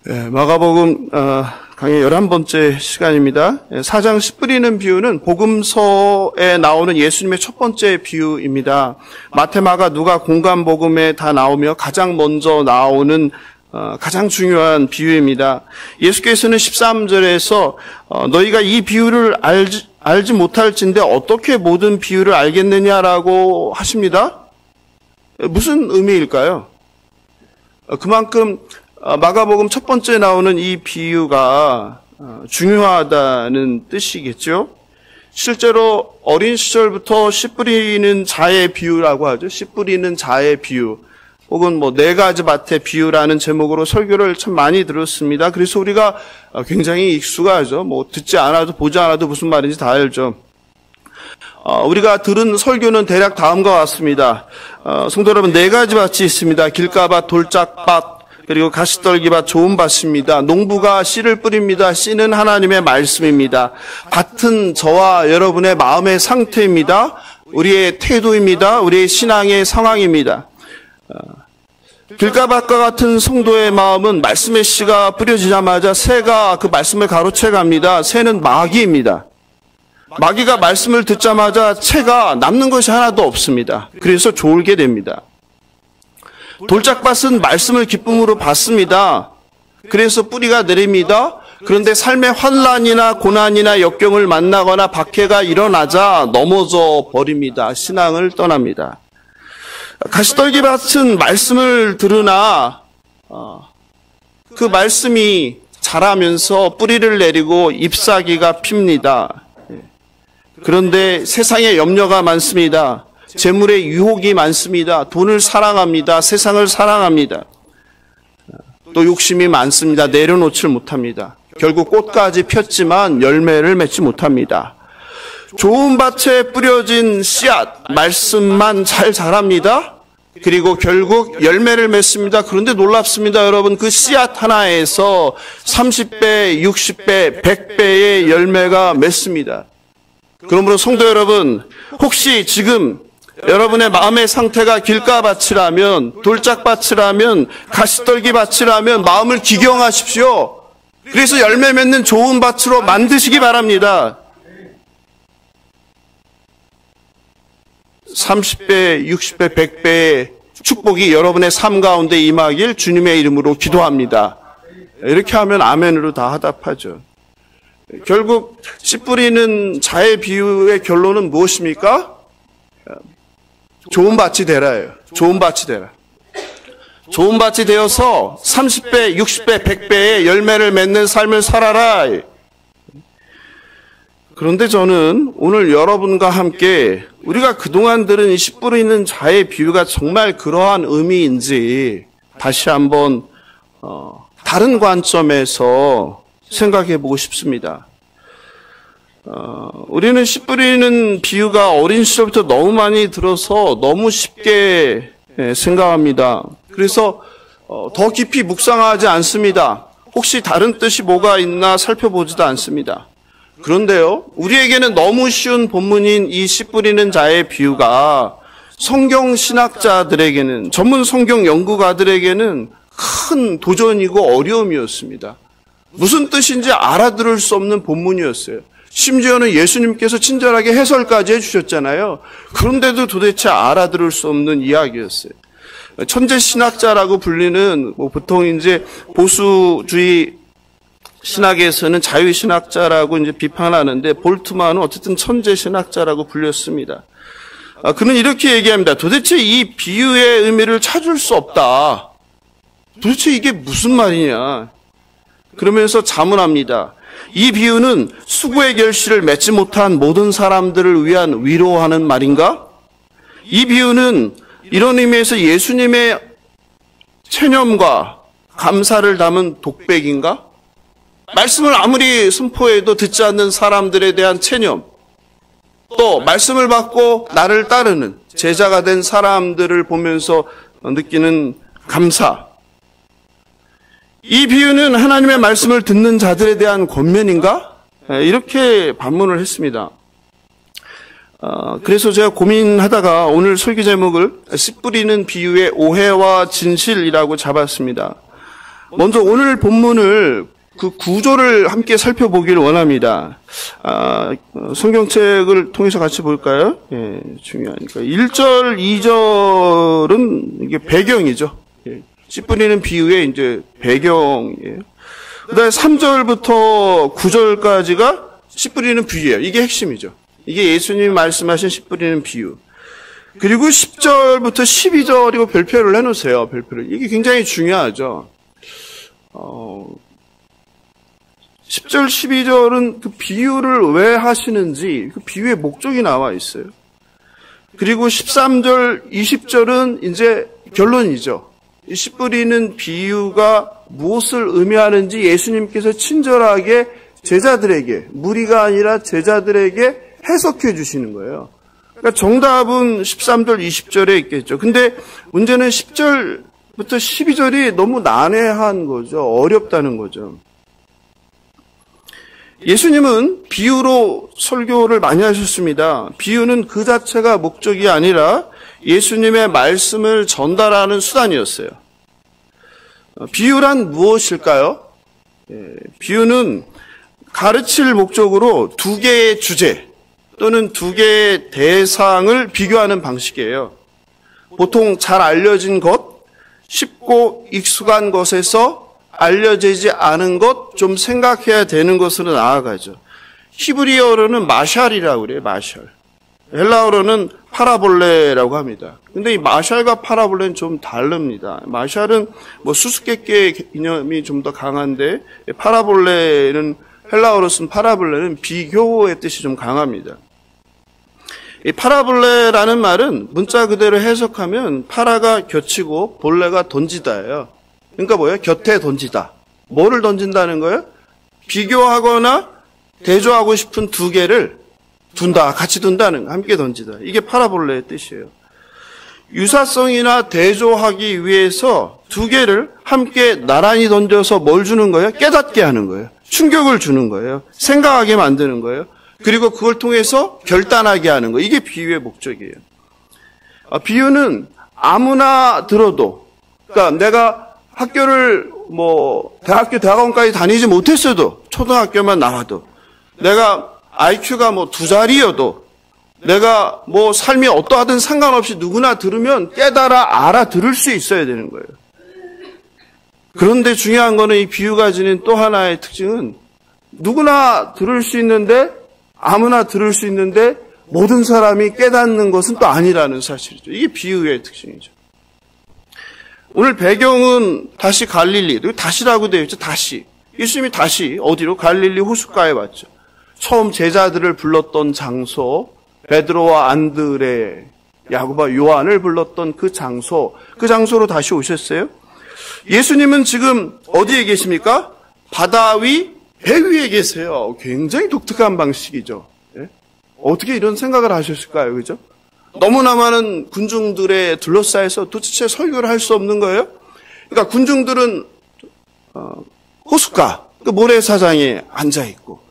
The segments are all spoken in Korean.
마가복음 강의 11번째 시간입니다. 4장 씨 뿌리는 비유는 복음서에 나오는 예수님의 첫 번째 비유입니다. 마태, 마가, 누가, 공관복음에 다 나오며 가장 먼저 나오는 가장 중요한 비유입니다. 예수께서는 13절에서 너희가 이 비유를 알지 못할진데 어떻게 모든 비유를 알겠느냐라고 하십니다. 무슨 의미일까요? 그만큼 마가복음 첫 번째 나오는 이 비유가 중요하다는 뜻이겠죠. 실제로 어린 시절부터 씨 뿌리는 자의 비유라고 하죠. 씨 뿌리는 자의 비유 혹은 네 가지 밭의 비유라는 제목으로 설교를 참 많이 들었습니다. 그래서 우리가 굉장히 익숙하죠. 듣지 않아도 보지 않아도 무슨 말인지 다 알죠. 우리가 들은 설교는 대략 다음과 같습니다. 성도 여러분, 네 가지 밭이 있습니다. 길가밭, 돌짝밭, 그리고 가시떨기밭, 좋은 밭입니다. 농부가 씨를 뿌립니다. 씨는 하나님의 말씀입니다. 밭은 저와 여러분의 마음의 상태입니다. 우리의 태도입니다. 우리의 신앙의 상황입니다. 길가밭과 같은 성도의 마음은 말씀의 씨가 뿌려지자마자 새가 그 말씀을 가로채 갑니다. 새는 마귀입니다. 마귀가 말씀을 듣자마자 채가 남는 것이 하나도 없습니다. 그래서 졸게 됩니다. 돌짝밭은 말씀을 기쁨으로 받습니다. 그래서 뿌리가 내립니다. 그런데 삶의 환난이나 고난이나 역경을 만나거나 박해가 일어나자 넘어져 버립니다. 신앙을 떠납니다. 가시떨기밭은 말씀을 들으나 그 말씀이 자라면서 뿌리를 내리고 잎사귀가 핍니다. 그런데 세상에 염려가 많습니다. 재물의 유혹이 많습니다. 돈을 사랑합니다. 세상을 사랑합니다. 또 욕심이 많습니다. 내려놓질 못합니다. 결국 꽃까지 폈지만 열매를 맺지 못합니다. 좋은 밭에 뿌려진 씨앗, 말씀만 잘 자랍니다. 그리고 결국 열매를 맺습니다. 그런데 놀랍습니다. 여러분, 그 씨앗 하나에서 30배, 60배, 100배의 열매가 맺습니다. 그러므로 성도 여러분, 혹시 지금 여러분의 마음의 상태가 길가밭이라면, 돌짝밭이라면, 가시떨기밭이라면 마음을 기경하십시오. 그래서 열매 맺는 좋은 밭으로 만드시기 바랍니다. 30배, 60배, 100배의 축복이 여러분의 삶 가운데 임하길 주님의 이름으로 기도합니다. 이렇게 하면 아멘으로 다 화답하죠. 결국 씨 뿌리는 자의 비유의 결론은 무엇입니까? 좋은 밭이 되라예요. 좋은 밭이 되라. 좋은 밭이 되어서 30배, 60배, 100배의 열매를 맺는 삶을 살아라. 그런데 저는 오늘 여러분과 함께 우리가 그동안 들은 이 씨 뿌리는 자의 비유가 정말 그러한 의미인지 다시 한번 다른 관점에서 생각해 보고 싶습니다. 우리는 씨 뿌리는 비유가 어린 시절부터 너무 많이 들어서 너무 쉽게 생각합니다. 그래서 더 깊이 묵상하지 않습니다. 혹시 다른 뜻이 뭐가 있나 살펴보지도 않습니다. 그런데요, 우리에게는 너무 쉬운 본문인 이 씨 뿌리는 자의 비유가 성경 신학자들에게는, 전문 성경 연구가들에게는 큰 도전이고 어려움이었습니다. 무슨 뜻인지 알아들을 수 없는 본문이었어요. 심지어는 예수님께서 친절하게 해설까지 해주셨잖아요. 그런데도 도대체 알아들을 수 없는 이야기였어요. 천재 신학자라고 불리는 보통 이제 보수주의 신학에서는 자유 신학자라고 이제 비판하는데 볼트만은 어쨌든 천재 신학자라고 불렸습니다. 그는 이렇게 얘기합니다. 도대체 이 비유의 의미를 찾을 수 없다. 도대체 이게 무슨 말이냐? 그러면서 자문합니다. 이 비유는 수고의 결실을 맺지 못한 모든 사람들을 위한 위로하는 말인가? 이 비유는 이런 의미에서 예수님의 체념과 감사를 담은 독백인가? 말씀을 아무리 선포해도 듣지 않는 사람들에 대한 체념, 또 말씀을 받고 나를 따르는 제자가 된 사람들을 보면서 느끼는 감사. 이 비유는 하나님의 말씀을 듣는 자들에 대한 권면인가? 이렇게 반문을 했습니다. 그래서 제가 고민하다가 오늘 설교 제목을 씨 뿌리는 비유의 오해와 진실이라고 잡았습니다. 먼저 오늘 본문을 그 구조를 함께 살펴보기를 원합니다. 성경책을 통해서 같이 볼까요? 예, 중요하니까. 1절, 2절은 이게 배경이죠. 예, 씨 뿌리는 비유의 이제 배경이에요. 그 다음에 3절부터 9절까지가 씨 뿌리는 비유예요. 이게 핵심이죠. 이게 예수님이 말씀하신 씨 뿌리는 비유. 그리고 10절부터 12절이고 별표를 해놓으세요. 별표를. 이게 굉장히 중요하죠. 10절, 12절은 그 비유를 왜 하시는지 그 비유의 목적이 나와 있어요. 그리고 13절, 20절은 이제 결론이죠. 이 씨 뿌리는 비유가 무엇을 의미하는지 예수님께서 친절하게 제자들에게, 무리가 아니라 제자들에게 해석해 주시는 거예요. 그러니까 정답은 13절, 20절에 있겠죠. 근데 문제는 10절부터 12절이 너무 난해한 거죠. 어렵다는 거죠. 예수님은 비유로 설교를 많이 하셨습니다. 비유는 그 자체가 목적이 아니라 예수님의 말씀을 전달하는 수단이었어요. 비유란 무엇일까요? 비유는 가르칠 목적으로 두 개의 주제 또는 두 개의 대상을 비교하는 방식이에요. 보통 잘 알려진 것, 쉽고 익숙한 것에서 알려지지 않은 것, 좀 생각해야 되는 것으로 나아가죠. 히브리어로는 마샬이라고 그래요, 마샬. 헬라어로는 파라볼레라고 합니다. 근데 이 마샬과 파라볼레는 좀 다릅니다. 마샬은 뭐 수수께끼의 개념이 좀 더 강한데, 파라볼레는, 헬라어로 쓴 파라볼레는 비교의 뜻이 좀 강합니다. 이 파라볼레라는 말은 문자 그대로 해석하면 파라가 겹치고 볼레가 던지다예요. 그러니까 뭐예요? 곁에 던지다. 뭐를 던진다는 거예요? 비교하거나 대조하고 싶은 두 개를 둔다. 같이 둔다는 거. 함께 던지다. 이게 파라볼레의 뜻이에요. 유사성이나 대조하기 위해서 두 개를 함께 나란히 던져서 뭘 주는 거예요? 깨닫게 하는 거예요. 충격을 주는 거예요. 생각하게 만드는 거예요. 그리고 그걸 통해서 결단하게 하는 거예요. 이게 비유의 목적이에요. 비유는 아무나 들어도, 그러니까 내가 학교를 대학교, 대학원까지 다니지 못했어도, 초등학교만 나와도, 내가 IQ가 2자리여도, 내가 삶이 어떠하든 상관없이 누구나 들으면 깨달아 알아들을 수 있어야 되는 거예요. 그런데 중요한 거는 이 비유가 지닌 또 하나의 특징은 누구나 들을 수 있는데, 아무나 들을 수 있는데, 모든 사람이 깨닫는 것은 또 아니라는 사실이죠. 이게 비유의 특징이죠. 오늘 배경은 다시 갈릴리, 다시라고 되어 있죠. 다시. 예수님이 다시 어디로? 갈릴리 호숫가에 왔죠. 처음 제자들을 불렀던 장소, 베드로와 안드레, 야고보와 요한을 불렀던 그 장소로 다시 오셨어요. 예수님은 지금 어디에 계십니까? 바다 위, 배 위에 계세요. 굉장히 독특한 방식이죠. 예? 어떻게 이런 생각을 하셨을까요? 그죠? 너무나 많은 군중들에 둘러싸여서 도대체 설교를 할 수 없는 거예요. 그러니까 군중들은 호숫가, 그 모래사장에 앉아있고,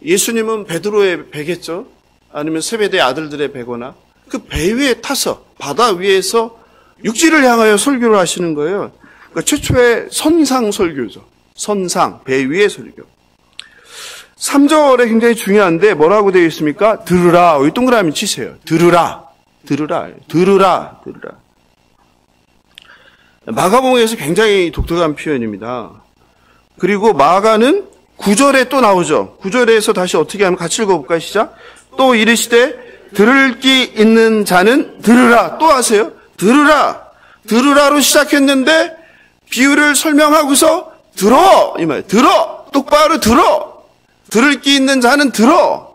예수님은 베드로의 배겠죠? 아니면 세베대 아들들의 배거나 그 배 위에 타서 바다 위에서 육지를 향하여 설교를 하시는 거예요. 그러니까 최초의 선상 설교죠. 선상, 배 위의 설교. 3절에 굉장히 중요한데 뭐라고 되어 있습니까? 들으라. 여기 동그라미 치세요. 들으라. 마가복음에서 굉장히 독특한 표현입니다. 그리고 마가는 9절에 또 나오죠. 9절에서 다시 어떻게 하면 같이 읽어볼까요? 시작. 또 이르시되 들을 귀 있는 자는 들으라. 또 하세요. 들으라로 시작했는데 비유를 설명하고서 들어 이 말. 들어. 똑바로 들어. 들을 귀 있는 자는 들어.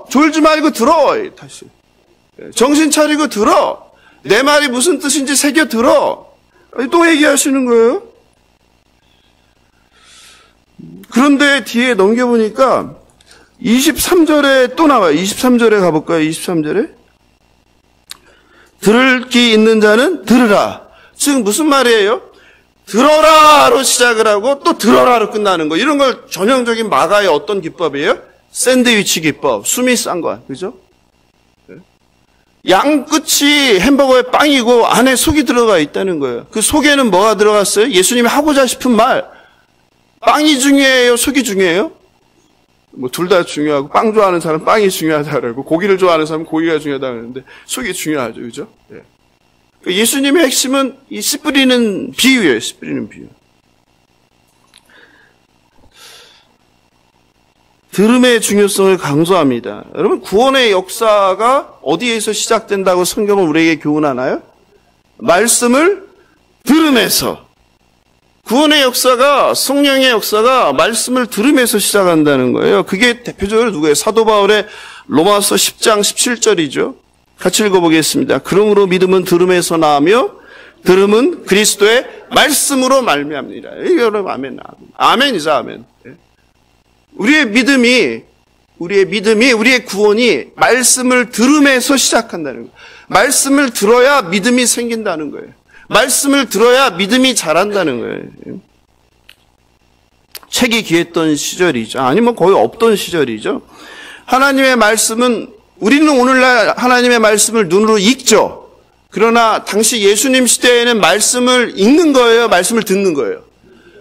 졸지 말고 들어. 다시. 정신 차리고 들어. 내 말이 무슨 뜻인지 새겨 들어. 또 얘기하시는 거예요. 그런데 뒤에 넘겨보니까 23절에 또 나와요. 23절에 가볼까요? 23절에. 들을 귀 있는 자는 들으라. 지금 무슨 말이에요? 들어라로 시작을 하고 또 들어라로 끝나는 거. 이런 걸 전형적인 마가의 어떤 기법이에요? 샌드위치 기법. 숨이 싼 거야. 그죠? 양 끝이 햄버거의 빵이고 안에 속이 들어가 있다는 거예요. 그 속에는 뭐가 들어갔어요? 예수님이 하고자 싶은 말. 빵이 중요해요? 속이 중요해요? 뭐 둘 다 중요하고, 빵 좋아하는 사람은 빵이 중요하다 그러고, 고기를 좋아하는 사람은 고기가 중요하다 그러는데 속이 중요하죠. 그죠? 예수님의 핵심은 이 씨 뿌리는 비유예요. 씨 뿌리는 비유. 들음의 중요성을 강조합니다. 여러분, 구원의 역사가 어디에서 시작된다고 성경은 우리에게 교훈하나요? 말씀을 들음에서. 구원의 역사가, 성령의 역사가 말씀을 들음에서 시작한다는 거예요. 그게 대표적으로 누구예요? 사도 바울의 로마서 10장 17절이죠. 같이 읽어보겠습니다. 그러므로 믿음은 들음에서 나오며 들음은 그리스도의 말씀으로 말미암니라. 여러분, 아멘. 아멘이죠, 아멘. 우리의 믿음이, 우리의 구원이 말씀을 들음에서 시작한다는 거예요. 말씀을 들어야 믿음이 생긴다는 거예요. 말씀을 들어야 믿음이 자란다는 거예요. 책이 귀했던 시절이죠. 아니면 거의 없던 시절이죠. 하나님의 말씀은, 우리는 오늘날 하나님의 말씀을 눈으로 읽죠. 그러나 당시 예수님 시대에는 말씀을 읽는 거예요? 말씀을 듣는 거예요?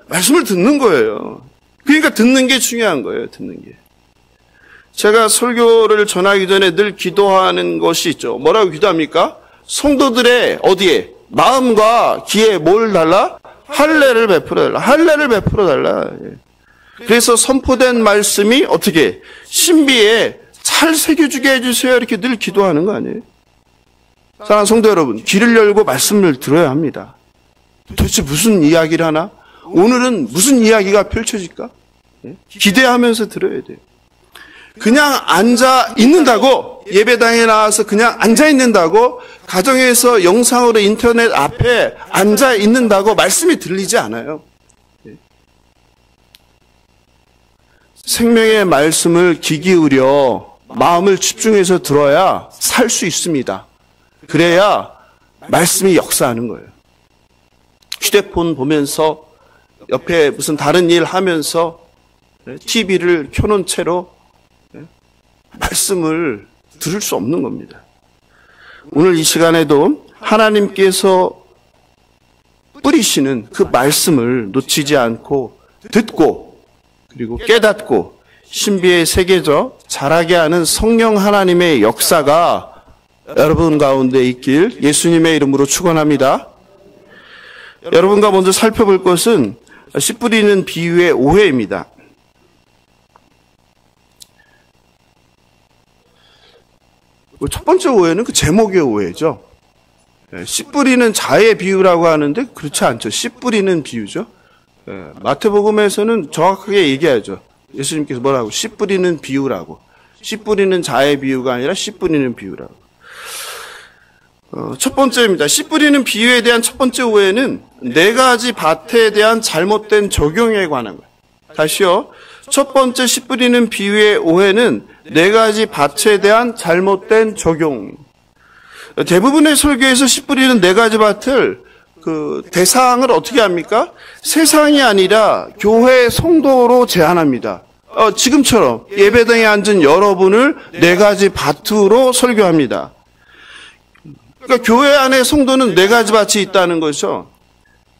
말씀을 듣는 거예요. 그러니까 듣는 게 중요한 거예요. 듣는 게. 제가 설교를 전하기 전에 늘 기도하는 것이 있죠. 뭐라고 기도합니까? 성도들의 어디에? 마음과 귀에 뭘 달라? 할례를 베풀어 달라. 할례를 베풀어 달라. 그래서 선포된 말씀이 어떻게? 신비에 잘 새겨주게 해주세요. 이렇게 늘 기도하는 거 아니에요? 사랑하는 성도 여러분, 귀를 열고 말씀을 들어야 합니다. 도대체 무슨 이야기를 하나? 오늘은 무슨 이야기가 펼쳐질까? 기대하면서 들어야 돼요. 그냥 앉아 있는다고, 예배당에 나와서 그냥 앉아 있는다고, 가정에서 영상으로 인터넷 앞에 앉아 있는다고 말씀이 들리지 않아요. 생명의 말씀을 귀 기울여 마음을 집중해서 들어야 살 수 있습니다. 그래야 말씀이 역사하는 거예요. 휴대폰 보면서 옆에 무슨 다른 일 하면서 TV를 켜놓은 채로 말씀을 들을 수 없는 겁니다. 오늘 이 시간에도 하나님께서 뿌리시는 그 말씀을 놓치지 않고 듣고 그리고 깨닫고 신비에 새겨져 자라게 하는 성령 하나님의 역사가 여러분 가운데 있길 예수님의 이름으로 축원합니다. 여러분과 먼저 살펴볼 것은 씨 뿌리는 비유의 오해입니다. 첫 번째 오해는 그 제목의 오해죠. 씨 뿌리는 자의 비유라고 하는데 그렇지 않죠. 씨 뿌리는 비유죠. 마태복음에서는 정확하게 얘기하죠. 예수님께서 뭐라고? 씨 뿌리는 비유라고. 씨 뿌리는 자의 비유가 아니라 씨 뿌리는 비유라고. 첫 번째입니다. 씨 뿌리는 비유에 대한 첫 번째 오해는 네 가지 밭에 대한 잘못된 적용에 관한 거예요. 다시요. 첫 번째 씨 뿌리는 비유의 오해는 네 가지 밭에 대한 잘못된 적용. 대부분의 설교에서 씨 뿌리는 네 가지 밭을 대상을 어떻게 합니까? 세상이 아니라 교회 성도로 제한합니다. 지금처럼 예배당에 앉은 여러분을 네 가지 밭으로 설교합니다. 그러니까 교회 안에 성도는 네 가지 밭이 있다는 거죠.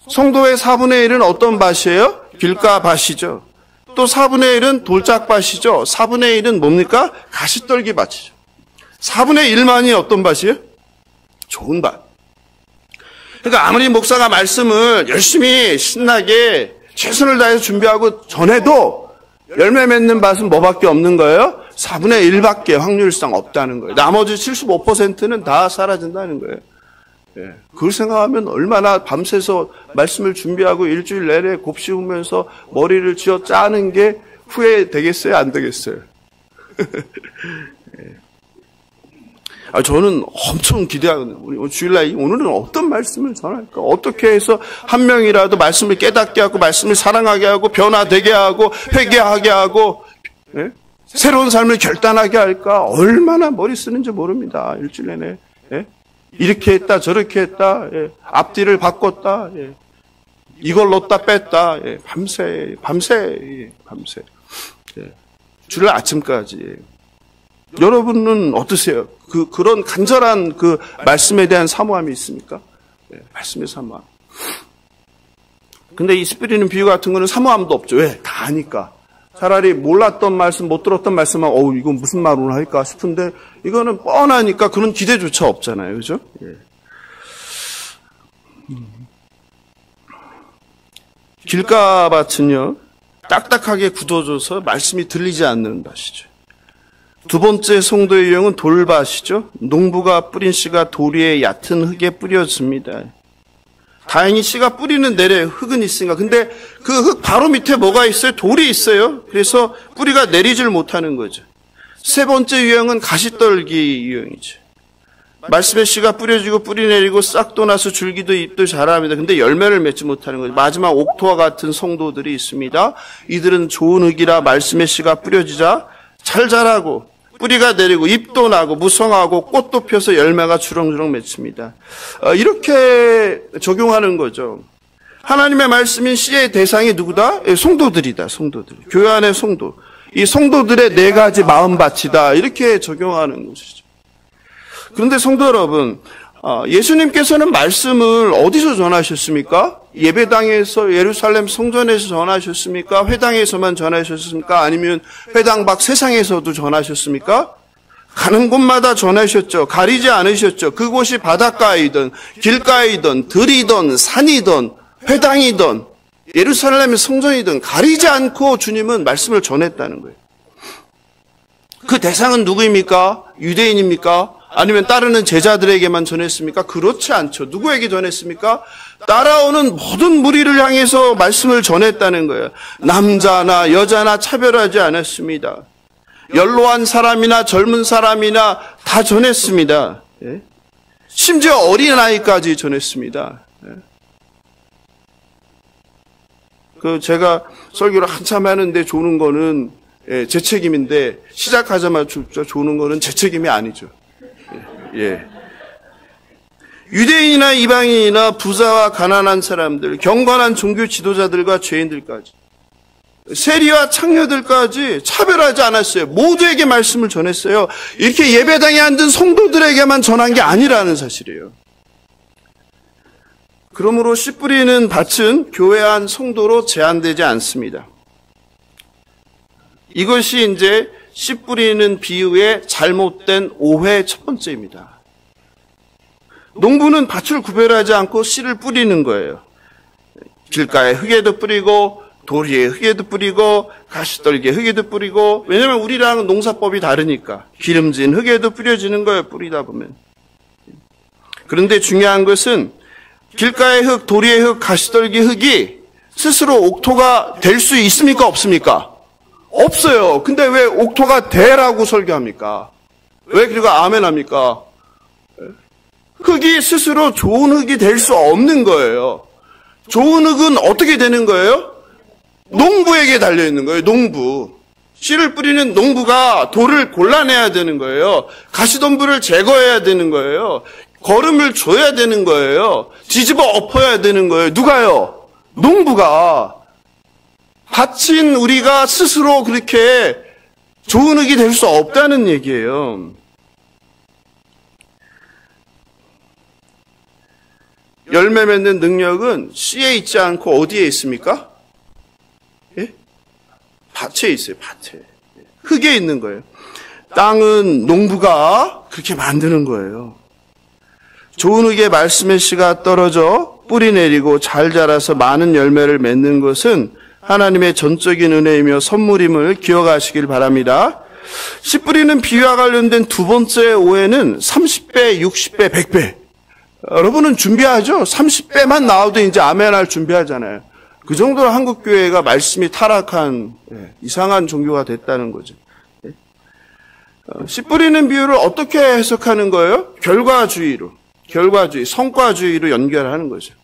성도의 4분의 1은 어떤 밭이에요? 길가 밭이죠. 또 4분의 1은 돌짝밭이죠. 4분의 1은 뭡니까? 가시떨기 밭이죠. 4분의 1만이 어떤 밭이에요? 좋은 밭. 그러니까 아무리 목사가 말씀을 열심히 신나게 최선을 다해서 준비하고 전해도 열매 맺는 밭은 뭐밖에 없는 거예요? 4분의 1밖에 확률상 없다는 거예요. 나머지 75%는 다 사라진다는 거예요. 그걸 생각하면 얼마나 밤새서 말씀을 준비하고 일주일 내내 곱씹으면서 머리를 쥐어 짜는 게 후회되겠어요? 안 되겠어요? 저는 엄청 기대하거든요. 주일날 오늘은 어떤 말씀을 전할까? 어떻게 해서 한 명이라도 말씀을 깨닫게 하고 말씀을 사랑하게 하고 변화되게 하고 회개하게 하고 새로운 삶을 결단하게 할까? 얼마나 머리 쓰는지 모릅니다. 일주일 내내. 이렇게 했다 저렇게 했다. 앞뒤를 바꿨다. 이걸 넣었다 뺐다. 밤새. 주일 아침까지. 여러분은 어떠세요? 그런 간절한 그 말씀에 대한 사모함이 있습니까? 네, 말씀의 사모함. 근데 이 씨 뿌리는 비유 같은 거는 사모함도 없죠. 왜? 다 아니까. 차라리 몰랐던 말씀, 못 들었던 말씀만, 이건 무슨 말을 할까 싶은데, 이거는 뻔하니까 그런 기대조차 없잖아요. 그죠? 예. 길가밭은요, 딱딱하게 굳어져서 말씀이 들리지 않는 밭이죠. 두 번째 송도의 유형은 돌밭이죠. 농부가 뿌린 씨가 돌 위에 얕은 흙에 뿌려집니다. 다행히 씨가 뿌리는 내래 흙은 있으니까. 근데 그 흙 바로 밑에 뭐가 있어요? 돌이 있어요. 그래서 뿌리가 내리질 못하는 거죠. 세 번째 유형은 가시떨기 유형이죠. 말씀의 씨가 뿌려지고 뿌리 내리고 싹도 나서 줄기도 잎도 자랍니다. 근데 열매를 맺지 못하는 거죠. 마지막 옥토와 같은 성도들이 있습니다. 이들은 좋은 흙이라 말씀의 씨가 뿌려지자 잘 자라고 뿌리가 내리고 잎도 나고 무성하고 꽃도 펴서 열매가 주렁주렁 맺힙니다. 이렇게 적용하는 거죠. 하나님의 말씀인 씨의 대상이 누구다? 성도들이다. 성도들. 교회 안의 성도. 이 성도들의 네 가지 마음밭이다. 이렇게 적용하는 것이죠. 그런데 성도 여러분, 예수님께서는 말씀을 어디서 전하셨습니까? 예배당에서, 예루살렘 성전에서 전하셨습니까? 회당에서만 전하셨습니까? 아니면 회당 밖 세상에서도 전하셨습니까? 가는 곳마다 전하셨죠. 가리지 않으셨죠. 그곳이 바닷가이든 길가이든 들이든 산이든 회당이든 예루살렘의 성전이든 가리지 않고 주님은 말씀을 전했다는 거예요. 그 대상은 누구입니까? 유대인입니까? 아니면 따르는 제자들에게만 전했습니까? 그렇지 않죠. 누구에게 전했습니까? 따라오는 모든 무리를 향해서 말씀을 전했다는 거예요. 남자나 여자나 차별하지 않았습니다. 연로한 사람이나 젊은 사람이나 다 전했습니다. 예? 심지어 어린아이까지 전했습니다. 예? 제가 설교를 한참 하는데 조는 거는 제 책임인데 시작하자마자 조는 거는 제 책임이 아니죠. 예. 유대인이나 이방인이나 부자와 가난한 사람들, 경건한 종교 지도자들과 죄인들까지, 세리와 창녀들까지 차별하지 않았어요. 모두에게 말씀을 전했어요. 이렇게 예배당에 앉은 성도들에게만 전한 게 아니라는 사실이에요. 그러므로 씨 뿌리는 밭은 교회 안 성도로 제한되지 않습니다. 이것이 이제 씨 뿌리는 비유의 잘못된 오해 첫 번째입니다. 농부는 밭을 구별하지 않고 씨를 뿌리는 거예요. 길가에 흙에도 뿌리고 돌 위에 흙에도 뿌리고 가시떨기에 흙에도 뿌리고, 왜냐하면 우리랑 농사법이 다르니까 기름진 흙에도 뿌려지는 거예요. 뿌리다 보면. 그런데 중요한 것은 길가의 흙, 돌 위의 흙, 가시떨기 흙이 스스로 옥토가 될 수 있습니까? 없습니까? 없어요. 근데 왜 옥토가 되라고 설교합니까? 왜 그리고 아멘 합니까? 흙이 스스로 좋은 흙이 될 수 없는 거예요. 좋은 흙은 어떻게 되는 거예요? 농부에게 달려있는 거예요. 농부. 씨를 뿌리는 농부가 돌을 골라내야 되는 거예요. 가시덤불을 제거해야 되는 거예요. 거름을 줘야 되는 거예요. 뒤집어 엎어야 되는 거예요. 누가요? 농부가. 밭인 우리가 스스로 그렇게 좋은 흙이 될 수 없다는 얘기예요. 열매 맺는 능력은 씨에 있지 않고 어디에 있습니까? 예? 밭에 있어요. 밭에. 흙에 있는 거예요. 땅은 농부가 그렇게 만드는 거예요. 좋은 흙에 말씀의 씨가 떨어져 뿌리 내리고 잘 자라서 많은 열매를 맺는 것은 하나님의 전적인 은혜이며 선물임을 기억하시길 바랍니다. 씨 뿌리는 비유와 관련된 두 번째 오해는 30배, 60배, 100배. 여러분은 준비하죠? 30배만 나와도 이제 아멘할 준비하잖아요. 그 정도로 한국교회가 말씀이 타락한 이상한 종교가 됐다는 거죠. 씨 뿌리는 비유를 어떻게 해석하는 거예요? 결과주의로, 성과주의로 연결하는 거죠.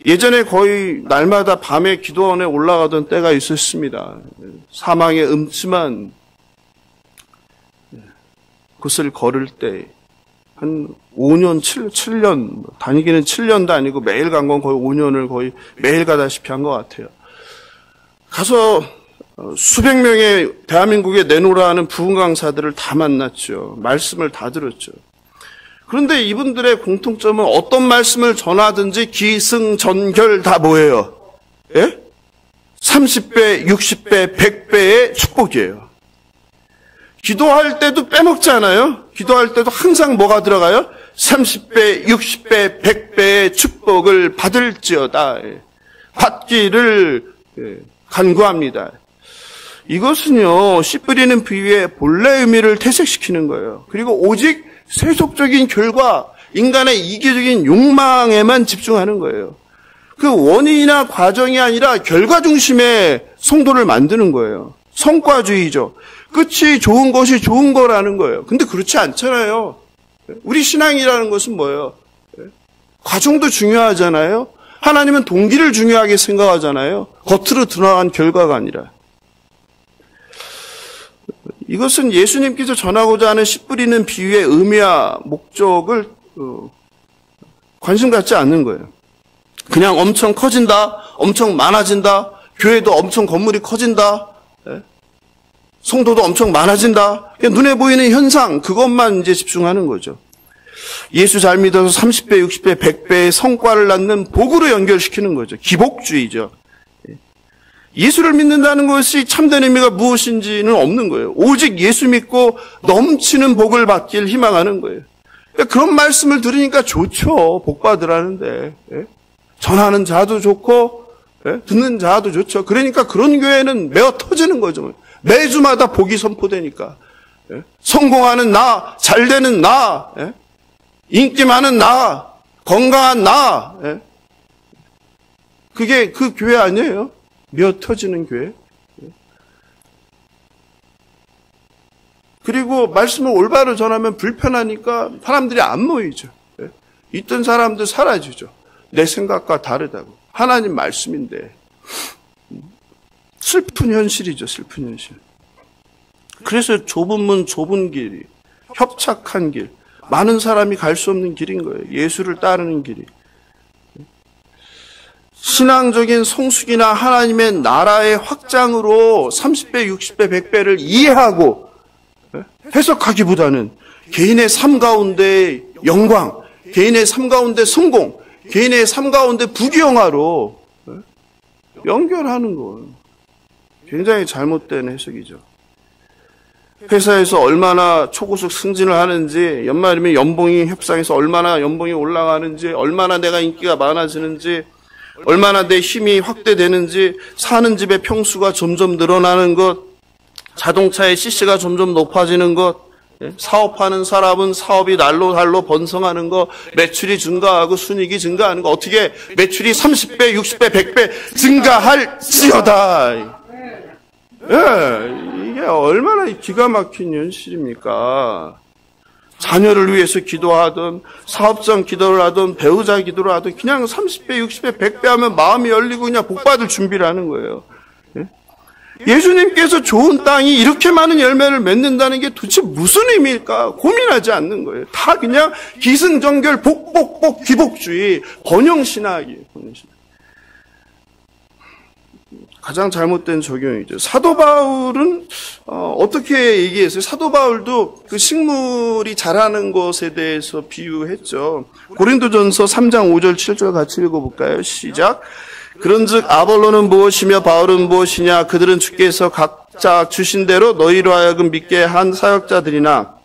예전에 거의 날마다 밤에 기도원에 올라가던 때가 있었습니다. 사망의 음침한 곳을 걸을 때 한 5년, 7년, 다니기는 7년도 아니고 매일 간 건 거의 5년을 거의 매일 가다시피 한 것 같아요. 가서 수백 명의 대한민국에 내놓으라는 부흥 강사들을 다 만났죠. 말씀을 다 들었죠. 그런데 이분들의 공통점은 어떤 말씀을 전하든지 기승전결 다 뭐예요? 예? 30배, 60배, 100배의 축복이에요. 기도할 때도 빼먹지 않아요? 기도할 때도 항상 뭐가 들어가요? 30배, 60배, 100배의 축복을 받을지어다. 받기를 간구합니다. 이것은요, 씨 뿌리는 비유의 본래 의미를 퇴색시키는 거예요. 그리고 오직 세속적인 결과, 인간의 이기적인 욕망에만 집중하는 거예요. 그 원인이나 과정이 아니라 결과 중심의 성도를 만드는 거예요. 성과주의죠. 끝이 좋은 것이 좋은 거라는 거예요. 근데 그렇지 않잖아요. 우리 신앙이라는 것은 뭐예요? 과정도 중요하잖아요. 하나님은 동기를 중요하게 생각하잖아요. 겉으로 드러난 결과가 아니라. 이것은 예수님께서 전하고자 하는 씨 뿌리는 비유의 의미와 목적을 관심 갖지 않는 거예요. 그냥 엄청 커진다, 엄청 많아진다, 교회도 엄청 건물이 커진다, 성도도 엄청 많아진다. 그냥 눈에 보이는 현상, 그것만 이제 집중하는 거죠. 예수 잘 믿어서 30배, 60배, 100배의 성과를 낳는 복으로 연결시키는 거죠. 기복주의죠. 예수를 믿는다는 것이 참된 의미가 무엇인지는 없는 거예요. 오직 예수 믿고 넘치는 복을 받길 희망하는 거예요. 그러니까 그런 말씀을 들으니까 좋죠. 복 받으라는데. 전하는 자도 좋고 듣는 자도 좋죠. 그러니까 그런 교회는 메어 터지는 거죠. 매주마다 복이 선포되니까. 성공하는 나, 잘되는 나, 인기 많은 나, 건강한 나. 그게 그 교회 아니에요? 메어 터지는 교회. 그리고 말씀을 올바로 전하면 불편하니까 사람들이 안 모이죠. 있던 사람들 사라지죠. 내 생각과 다르다고. 하나님 말씀인데. 슬픈 현실이죠. 슬픈 현실. 그래서 좁은 문, 좁은 길이, 협착한 길, 많은 사람이 갈 수 없는 길인 거예요. 예수를 따르는 길이. 신앙적인 성숙이나 하나님의 나라의 확장으로 30배, 60배, 100배를 이해하고 해석하기보다는 개인의 삶 가운데 영광, 개인의 삶 가운데 성공, 개인의 삶 가운데 부귀영화로 연결하는 거예요. 굉장히 잘못된 해석이죠. 회사에서 얼마나 초고속 승진을 하는지, 연말이면 연봉이 협상에서 얼마나 연봉이 올라가는지, 얼마나 내가 인기가 많아지는지, 얼마나 내 힘이 확대되는지, 사는 집의 평수가 점점 늘어나는 것, 자동차의 CC가 점점 높아지는 것, 사업하는 사람은 사업이 날로 달로 번성하는 거, 매출이 증가하고 순이익이 증가하는 거, 어떻게 매출이 30배, 60배, 100배 증가할지어다. 이게 얼마나 기가 막힌 현실입니까? 자녀를 위해서 기도하든, 사업장 기도를 하든, 배우자 기도를 하든, 그냥 30배, 60배, 100배 하면 마음이 열리고 그냥 복받을 준비를 하는 거예요. 예수님께서 좋은 땅이 이렇게 많은 열매를 맺는다는 게 도대체 무슨 의미일까 고민하지 않는 거예요. 다 그냥 기승전결, 복, 기복주의, 번영신학이에요. 번영신학. 가장 잘못된 적용이죠. 사도 바울은 어떻게 얘기했어요? 사도 바울도 그 식물이 자라는 것에 대해서 비유했죠. 고린도전서 3장 5절 7절 같이 읽어볼까요? 시작. 그런즉 아볼로는 무엇이며 바울은 무엇이냐? 그들은 주께서 각자 주신 대로 너희로 하여금 믿게 한 사역자들이나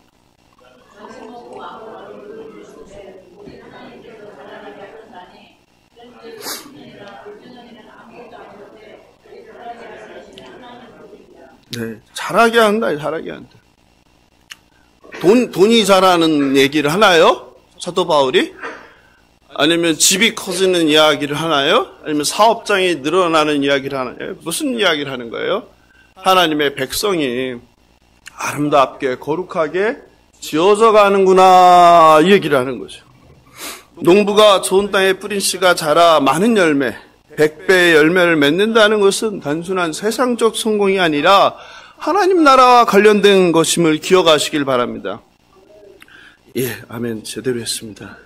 네, 잘하게 한다, 잘하게 한다. 돈이 자라는 얘기를 하나요? 사도 바울이? 아니면 집이 커지는 이야기를 하나요? 아니면 사업장이 늘어나는 이야기를 하나요? 무슨 이야기를 하는 거예요? 하나님의 백성이 아름답게 거룩하게 지어져 가는구나 이 얘기를 하는 거죠. 농부가 좋은 땅에 뿌린 씨가 자라 많은 열매, 100배의 열매를 맺는다는 것은 단순한 세상적 성공이 아니라 하나님 나라와 관련된 것임을 기억하시길 바랍니다. 예, 아멘. 제대로 했습니다.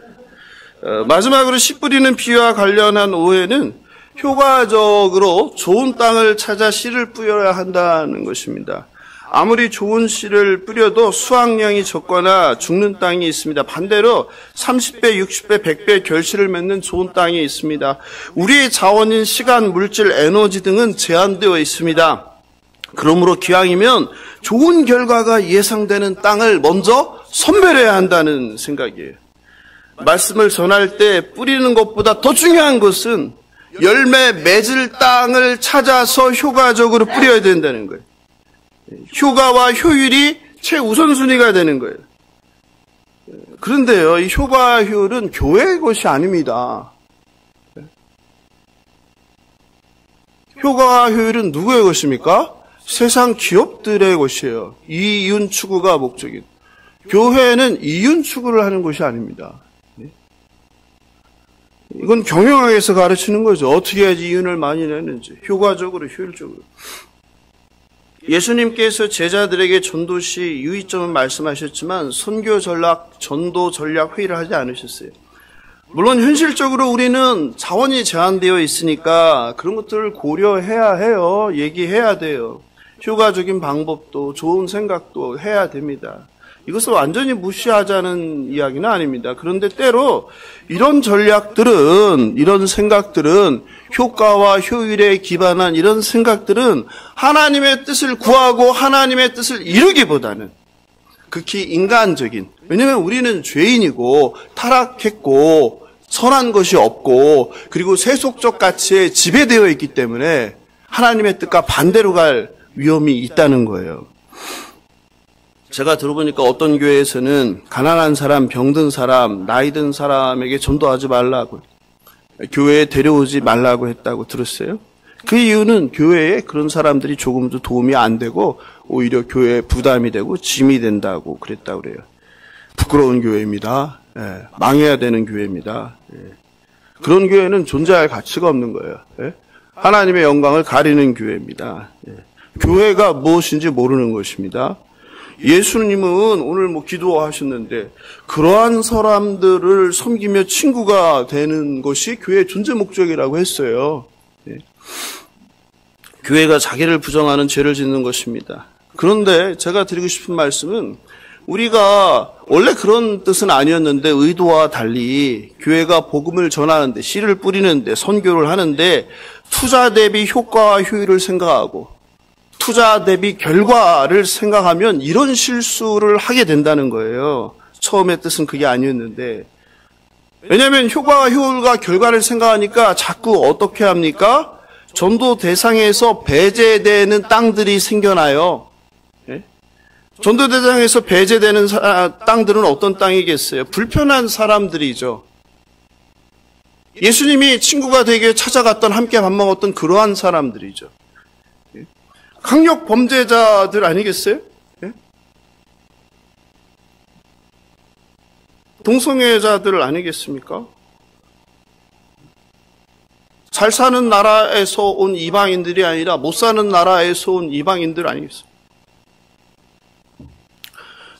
마지막으로 씨 뿌리는 비유와 관련한 오해는 효과적으로 좋은 땅을 찾아 씨를 뿌려야 한다는 것입니다. 아무리 좋은 씨를 뿌려도 수확량이 적거나 죽는 땅이 있습니다. 반대로 30배, 60배, 100배 결실을 맺는 좋은 땅이 있습니다. 우리의 자원인 시간, 물질, 에너지 등은 제한되어 있습니다. 그러므로 기왕이면 좋은 결과가 예상되는 땅을 먼저 선별해야 한다는 생각이에요. 말씀을 전할 때 뿌리는 것보다 더 중요한 것은 열매 맺을 땅을 찾아서 효과적으로 뿌려야 된다는 거예요. 효과와 효율이 최우선순위가 되는 거예요. 그런데요, 이 효과 효율은 교회의 것이 아닙니다. 효과와 효율은 누구의 것입니까? 세상 기업들의 것이에요. 이윤 추구가 목적인. 교회는 이윤 추구를 하는 것이 아닙니다. 이건 경영학에서 가르치는 거죠. 어떻게 해야지 이윤을 많이 내는지. 효과적으로, 효율적으로. 예수님께서 제자들에게 전도시 유의점을 말씀하셨지만 선교 전략, 전도 전략 회의를 하지 않으셨어요. 물론 현실적으로 우리는 자원이 제한되어 있으니까 그런 것들을 고려해야 해요. 얘기해야 돼요. 효과적인 방법도 좋은 생각도 해야 됩니다. 이것을 완전히 무시하자는 이야기는 아닙니다. 그런데 때로 이런 전략들은, 이런 생각들은, 효과와 효율에 기반한 이런 생각들은 하나님의 뜻을 구하고 하나님의 뜻을 이루기보다는 극히 인간적인, 왜냐하면 우리는 죄인이고 타락했고 선한 것이 없고 그리고 세속적 가치에 지배되어 있기 때문에 하나님의 뜻과 반대로 갈 위험이 있다는 거예요. 제가 들어보니까 어떤 교회에서는 가난한 사람, 병든 사람, 나이 든 사람에게 전도하지 말라고, 교회에 데려오지 말라고 했다고 들었어요. 그 이유는 교회에 그런 사람들이 조금도 도움이 안 되고 오히려 교회에 부담이 되고 짐이 된다고 그랬다고 그래요. 부끄러운 교회입니다. 예, 망해야 되는 교회입니다. 예. 그런 교회는 존재할 가치가 없는 거예요. 예? 하나님의 영광을 가리는 교회입니다. 예. 교회가 무엇인지 모르는 것입니다. 예수님은 오늘 기도하셨는데 그러한 사람들을 섬기며 친구가 되는 것이 교회의 존재 목적이라고 했어요. 네. 교회가 자기를 부정하는 죄를 짓는 것입니다. 그런데 제가 드리고 싶은 말씀은 우리가 원래 그런 뜻은 아니었는데 의도와 달리 교회가 복음을 전하는데 씨를 뿌리는데 선교를 하는데 투자 대비 효과와 효율을 생각하고 투자 대비 결과를 생각하면 이런 실수를 하게 된다는 거예요. 처음의 뜻은 그게 아니었는데. 왜냐하면 효과와 효율과 결과를 생각하니까 자꾸 어떻게 합니까? 전도 대상에서 배제되는 땅들이 생겨나요. 예? 전도 대상에서 배제되는 땅들은 어떤 땅이겠어요? 불편한 사람들이죠. 예수님이 친구가 되게 찾아갔던, 함께 밥 먹었던 그러한 사람들이죠. 강력 범죄자들 아니겠어요? 예? 동성애자들 아니겠습니까? 잘 사는 나라에서 온 이방인들이 아니라 못 사는 나라에서 온 이방인들 아니겠어요?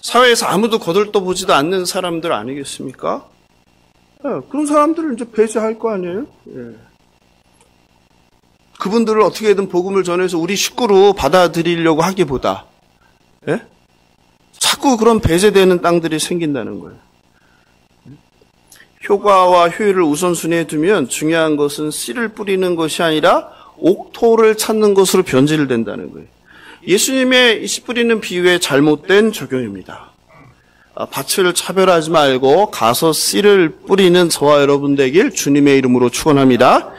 사회에서 아무도 거들떠보지도 않는 사람들 아니겠습니까? 예, 그런 사람들을 이제 배제할 거 아니에요? 예. 그분들을 어떻게든 복음을 전해서 우리 식구로 받아들이려고 하기보다 예? 자꾸 그런 배제되는 땅들이 생긴다는 거예요. 효과와 효율을 우선순위에 두면 중요한 것은 씨를 뿌리는 것이 아니라 옥토를 찾는 것으로 변질된다는 거예요. 예수님의 씨 뿌리는 비유의 잘못된 적용입니다. 밭을 차별하지 말고 가서 씨를 뿌리는 저와 여러분 되길 주님의 이름으로 축원합니다.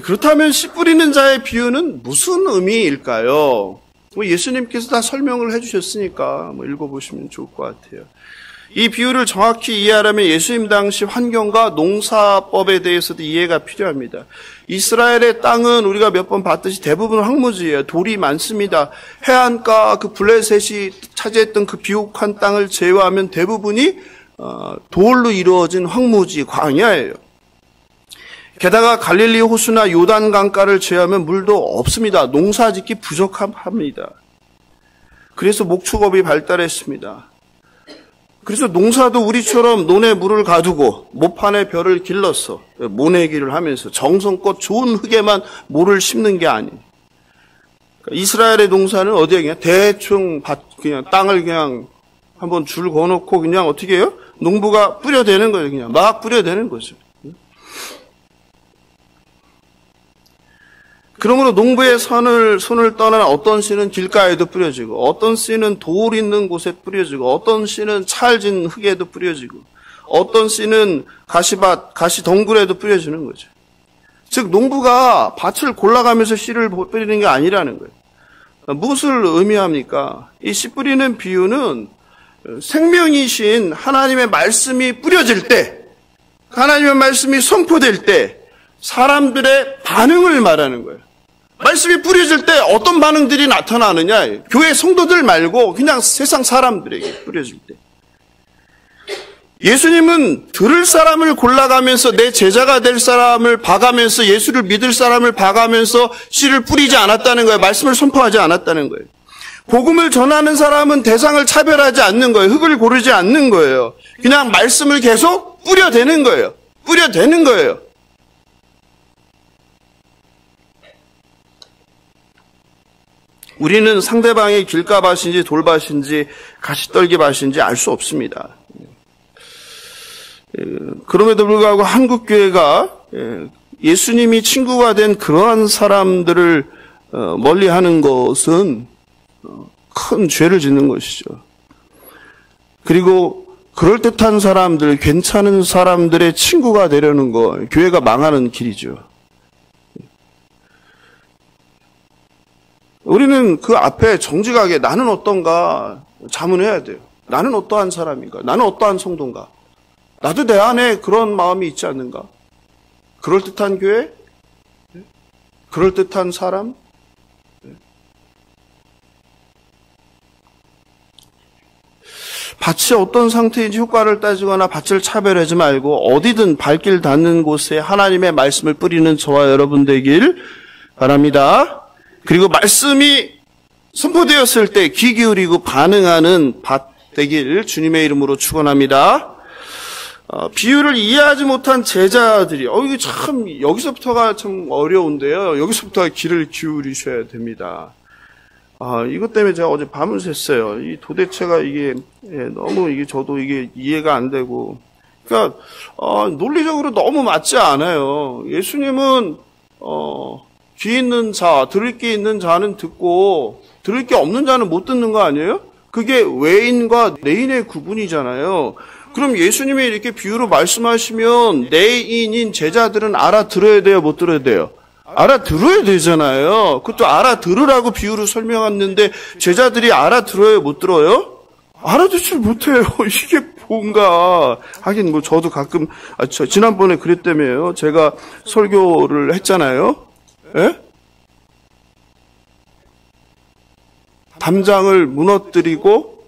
그렇다면 씨 뿌리는 자의 비유는 무슨 의미일까요? 예수님께서 다 설명을 해주셨으니까 읽어보시면 좋을 것 같아요. 이 비유를 정확히 이해하려면 예수님 당시 환경과 농사법에 대해서도 이해가 필요합니다. 이스라엘의 땅은 우리가 몇 번 봤듯이 대부분 황무지예요. 돌이 많습니다. 해안가 그 블레셋이 차지했던 그 비옥한 땅을 제외하면 대부분이 돌로 이루어진 황무지, 광야예요. 게다가 갈릴리 호수나 요단 강가를 제외하면 물도 없습니다. 농사짓기 부족합니다. 그래서 목축업이 발달했습니다. 그래서 농사도 우리처럼 논에 물을 가두고 모판에 벼를 길러서 모내기를 하면서 정성껏 좋은 흙에만 모를 심는 게 아니에요. 그러니까 이스라엘의 농사는 어디에 그냥 대충 그냥 땅을 그냥 한번 줄 거놓고 그냥 어떻게 해요? 농부가 뿌려대는 거예요. 그냥 막 뿌려대는 거죠. 그러므로 농부의 손을 떠난 어떤 씨는 길가에도 뿌려지고 어떤 씨는 돌 있는 곳에 뿌려지고 어떤 씨는 찰진 흙에도 뿌려지고 어떤 씨는 가시 덩굴에도 뿌려지는 거죠. 즉 농부가 밭을 골라가면서 씨를 뿌리는 게 아니라는 거예요. 무엇을 의미합니까? 이 씨 뿌리는 비유는 생명이신 하나님의 말씀이 뿌려질 때, 하나님의 말씀이 선포될 때 사람들의 반응을 말하는 거예요. 말씀이 뿌려질 때 어떤 반응들이 나타나느냐? 교회 성도들 말고 그냥 세상 사람들에게 뿌려질 때. 예수님은 들을 사람을 골라가면서 내 제자가 될 사람을 봐가면서 예수를 믿을 사람을 봐가면서 씨를 뿌리지 않았다는 거예요. 말씀을 선포하지 않았다는 거예요. 복음을 전하는 사람은 대상을 차별하지 않는 거예요. 흙을 고르지 않는 거예요. 그냥 말씀을 계속 뿌려대는 거예요. 뿌려대는 거예요. 우리는 상대방이 길가밭인지 돌밭인지 가시떨기밭인지 알 수 없습니다. 그럼에도 불구하고 한국교회가 예수님이 친구가 된 그러한 사람들을 멀리하는 것은 큰 죄를 짓는 것이죠. 그리고 그럴듯한 사람들, 괜찮은 사람들의 친구가 되려는 거, 교회가 망하는 길이죠. 우리는 그 앞에 정직하게 나는 어떤가 자문해야 돼요. 나는 어떠한 사람인가? 나는 어떠한 성도인가? 나도 내 안에 그런 마음이 있지 않는가? 그럴듯한 교회? 그럴듯한 사람? 밭이 어떤 상태인지 효과를 따지거나 밭을 차별하지 말고 어디든 발길 닿는 곳에 하나님의 말씀을 뿌리는 저와 여러분 되길 바랍니다. 그리고 말씀이 선포되었을 때 귀 기울이고 반응하는 밭 되길 주님의 이름으로 축원합니다. 비유를 이해하지 못한 제자들이 이게 참 여기서부터가 참 어려운데요. 여기서부터 귀를 기울이셔야 됩니다. 이것 때문에 제가 어제 밤을 샜어요. 이 도대체가 이게 너무 이게 저도 이게 이해가 안 되고, 그러니까 논리적으로 너무 맞지 않아요. 예수님은 귀 있는 자, 들을 게 있는 자는 듣고 들을 게 없는 자는 못 듣는 거 아니에요? 그게 외인과 내인의 구분이잖아요. 그럼 예수님이 이렇게 비유로 말씀하시면 내인인 제자들은 알아들어야 돼요, 못 들어야 돼요? 알아들어야 되잖아요. 그것도 알아들으라고 비유로 설명했는데 제자들이 알아들어요, 못 들어요? 알아듣지 못해요. 이게 뭔가. 하긴 뭐 저도 가끔 지난번에 그랬다며요. 제가 설교를 했잖아요. 예? 담장을 무너뜨리고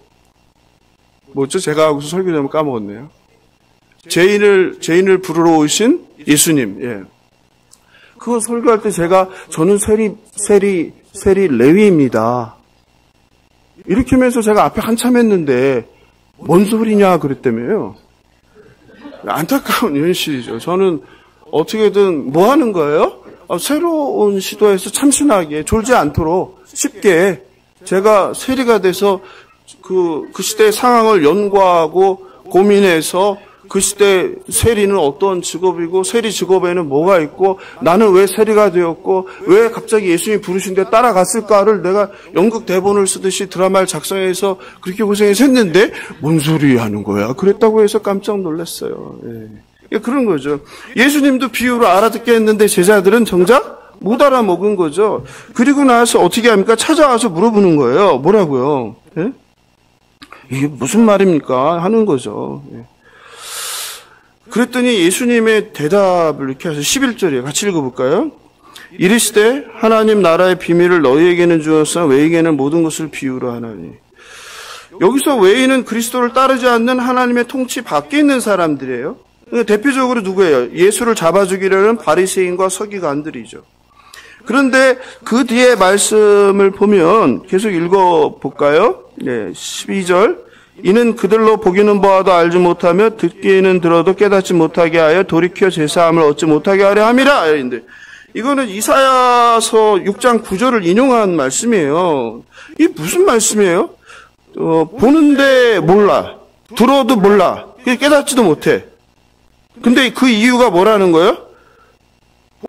뭐죠? 제가 하고서 설교 제목 까먹었네요. 죄인을 부르러 오신 예수님. 예. 그거 설교할 때 저는 세리 레위입니다. 이렇게 하면서 제가 앞에 한참 했는데 뭔 소리냐 그랬다며요. 안타까운 현실이죠. 저는 어떻게든 뭐 하는 거예요? 새로운 시도에서 참신하게 졸지 않도록 쉽게 제가 세리가 돼서 그 시대의 상황을 연구하고 고민해서 그 시대 세리는 어떤 직업이고 세리 직업에는 뭐가 있고 나는 왜 세리가 되었고 왜 갑자기 예수님이 부르신데 따라갔을까를 내가 연극 대본을 쓰듯이 드라마를 작성해서 그렇게 고생해서 했는데 뭔 소리 하는 거야? 그랬다고 해서 깜짝 놀랐어요. 예. 그런 거죠. 예수님도 비유로 알아듣게 했는데 제자들은 정작 못 알아먹은 거죠. 그리고 나서 어떻게 합니까? 찾아와서 물어보는 거예요. 뭐라고요? 예? 이게 무슨 말입니까? 하는 거죠. 예. 그랬더니 예수님의 대답을 이렇게 해서 11절이에요. 같이 읽어볼까요? 이르시되 하나님 나라의 비밀을 너희에게는 주었으나 외에게는 모든 것을 비유로 하나니. 여기서 외인은 그리스도를 따르지 않는 하나님의 통치 밖에 있는 사람들이에요. 대표적으로 누구예요? 예수를 잡아주기려는 바리새인과 서기관들이죠. 그런데 그 뒤에 말씀을 보면 계속 읽어볼까요? 네, 12절. 이는 그들로 보기는 보아도 알지 못하며 듣기는 들어도 깨닫지 못하게 하여 돌이켜 제사함을 얻지 못하게 하려 함이라. 이거는 이사야서 6장 9절을 인용한 말씀이에요. 이게 무슨 말씀이에요? 보는데 몰라. 들어도 몰라. 깨닫지도 못해. 근데 그 이유가 뭐라는 거예요?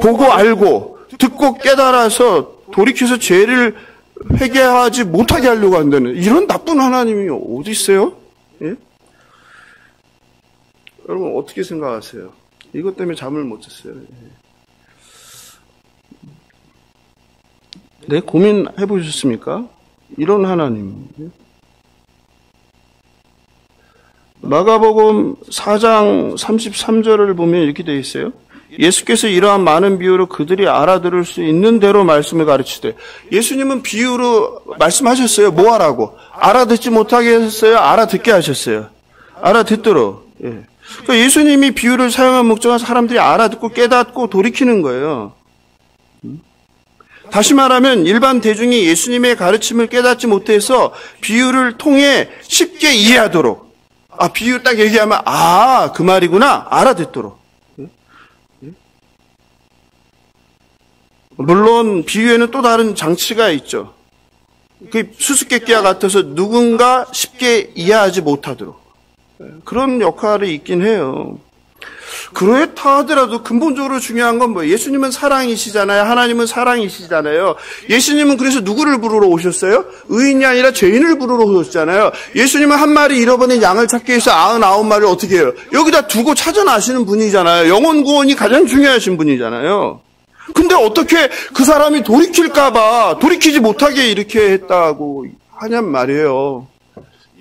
보고 알고 듣고 깨달아서 돌이켜서 죄를 회개하지 못하게 하려고 한다는 이런 나쁜 하나님이 어디 있어요? 예? 여러분 어떻게 생각하세요? 이것 때문에 잠을 못 잤어요. 네, 고민해 보셨습니까? 이런 하나님. 마가복음 4장 33절을 보면 이렇게 되어 있어요. 예수께서 이러한 많은 비유로 그들이 알아들을 수 있는 대로 말씀을 가르치되, 예수님은 비유로 말씀하셨어요. 뭐 하라고? 알아듣지 못하게 하셨어요? 알아듣게 하셨어요? 알아듣도록. 예. 그러니까 예수님이 비유를 사용한 목적은 사람들이 알아듣고 깨닫고 돌이키는 거예요. 다시 말하면 일반 대중이 예수님의 가르침을 깨닫지 못해서 비유를 통해 쉽게 이해하도록, 비유 딱 얘기하면 그 말이구나 알아듣도록. 물론 비유에는 또 다른 장치가 있죠. 그 수수께끼와 같아서 누군가 쉽게 이해하지 못하도록 그런 역할이 있긴 해요. 그렇다 하더라도 근본적으로 중요한 건 뭐예요? 예수님은 사랑이시잖아요. 하나님은 사랑이시잖아요. 예수님은 그래서 누구를 부르러 오셨어요? 의인이 아니라 죄인을 부르러 오셨잖아요. 예수님은 한 마리 잃어버린 양을 찾기 위해서 99마리를 어떻게 해요? 여기다 두고 찾아나시는 분이잖아요. 영혼 구원이 가장 중요하신 분이잖아요. 근데 어떻게 그 사람이 돌이킬까봐 돌이키지 못하게 이렇게 했다고 하냔 말이에요.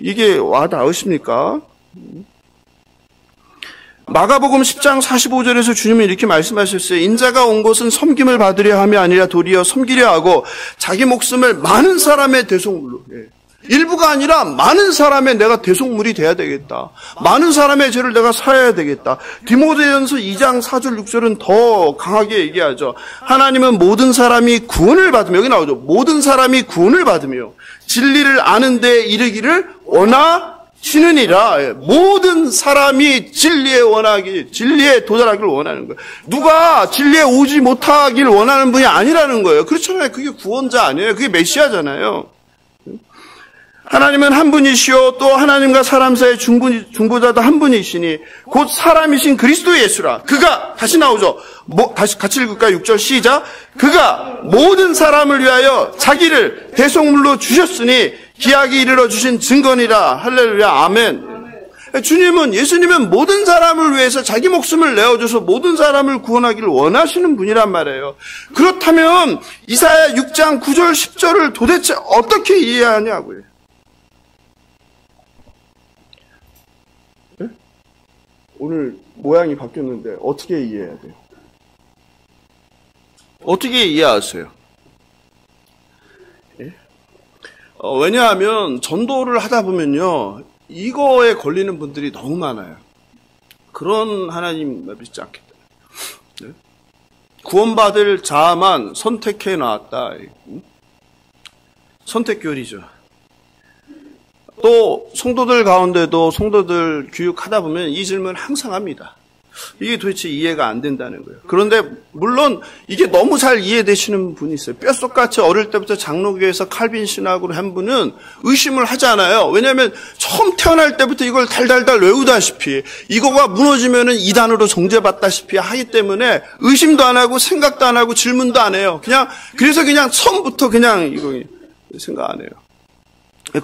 이게 와닿으십니까? 마가복음 10장 45절에서 주님은 이렇게 말씀하셨어요. 인자가 온 것은 섬김을 받으려 함이 아니라 도리어 섬기려 하고 자기 목숨을 많은 사람의 대속물로, 일부가 아니라 많은 사람의 내가 대속물이 돼야 되겠다. 많은 사람의 죄를 내가 사야 되겠다. 디모데전서 2장 4절 6절은 더 강하게 얘기하죠. 하나님은 모든 사람이 구원을 받으며, 여기 나오죠. 모든 사람이 구원을 받으며 진리를 아는 데 이르기를 원하시느니라. 모든 사람이 진리에 도달하기를 원하는 거예요. 누가 진리에 오지 못하길 원하는 분이 아니라는 거예요. 그렇잖아요. 그게 구원자 아니에요. 그게 메시아잖아요. 하나님은 한 분이시요 또 하나님과 사람 사이의 중보자도 한 분이시니 곧 사람이신 그리스도 예수라. 그가, 다시 나오죠. 다시 같이 읽을까요? 6절 시작. 그가 모든 사람을 위하여 자기를 대속물로 주셨으니 기약이 이르러 주신 증거니라. 할렐루야. 아멘. 예수님은 모든 사람을 위해서 자기 목숨을 내어줘서 모든 사람을 구원하기를 원하시는 분이란 말이에요. 그렇다면 이사야 6장 9절 10절을 도대체 어떻게 이해하냐고요. 오늘 모양이 바뀌었는데 어떻게 이해해야 돼요? 어떻게 이해하세요? 왜냐하면 전도를 하다 보면요, 이거에 걸리는 분들이 너무 많아요. 그런 하나님 믿지 않겠다. 구원받을 자만 선택해 놨다. 선택교리죠. 또 성도들 가운데도 성도들 교육하다 보면 이 질문 항상 합니다. 이게 도대체 이해가 안 된다는 거예요. 그런데 물론 이게 너무 잘 이해되시는 분이 있어요. 뼛속같이 어릴 때부터 장로교에서 칼빈 신학으로 한 분은 의심을 하잖아요. 왜냐하면 처음 태어날 때부터 이걸 달달달 외우다시피 이거가 무너지면은 이단으로 정죄받다시피 하기 때문에 의심도 안 하고 생각도 안 하고 질문도 안 해요. 그래서 그냥 처음부터 그냥 이거 생각 안 해요.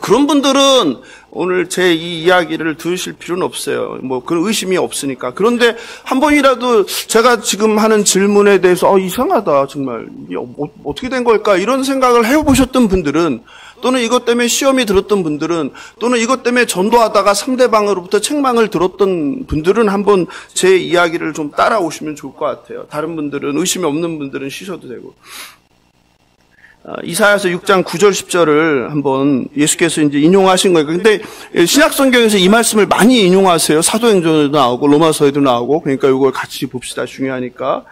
그런 분들은 오늘 제 이 이야기를 들으실 필요는 없어요. 그런 의심이 없으니까. 그런데 한 번이라도 제가 지금 하는 질문에 대해서 이상하다 정말 이게 어떻게 된 걸까 이런 생각을 해보셨던 분들은, 또는 이것 때문에 시험이 들었던 분들은, 또는 이것 때문에 전도하다가 상대방으로부터 책망을 들었던 분들은 한번 제 이야기를 좀 따라오시면 좋을 것 같아요. 다른 분들은, 의심이 없는 분들은 쉬셔도 되고. 이사야서 6장 9절 10절을 한번 예수께서 이제 인용하신 거예요. 근데 신약 성경에서 이 말씀을 많이 인용하세요. 사도행전에도 나오고 로마서에도 나오고. 그러니까 이걸 같이 봅시다. 중요하니까.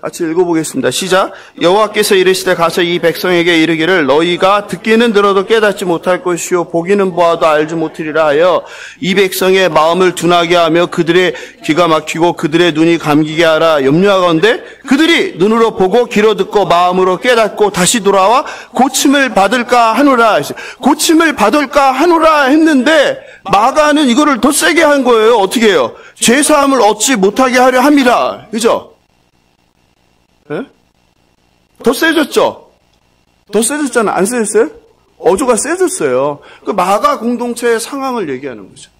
같이 읽어보겠습니다. 시작. 여호와께서 이르시되 가서 이 백성에게 이르기를 너희가 듣기는 들어도 깨닫지 못할 것이요 보기는 보아도 알지 못하리라 하여 이 백성의 마음을 둔하게 하며 그들의 귀가 막히고 그들의 눈이 감기게 하라 염려하건대 그들이 눈으로 보고 귀로 듣고 마음으로 깨닫고 다시 돌아와 고침을 받을까 하노라. 고침을 받을까 하노라 했는데 마가는 이거를 더 세게 한 거예요. 어떻게 해요? 죄사함을 얻지 못하게 하려 함이라. 그죠? 네? 더 세졌죠? 더 세졌잖아요. 안 세졌어요? 어조가 세졌어요. 그 마가 공동체의 상황을 얘기하는 거죠.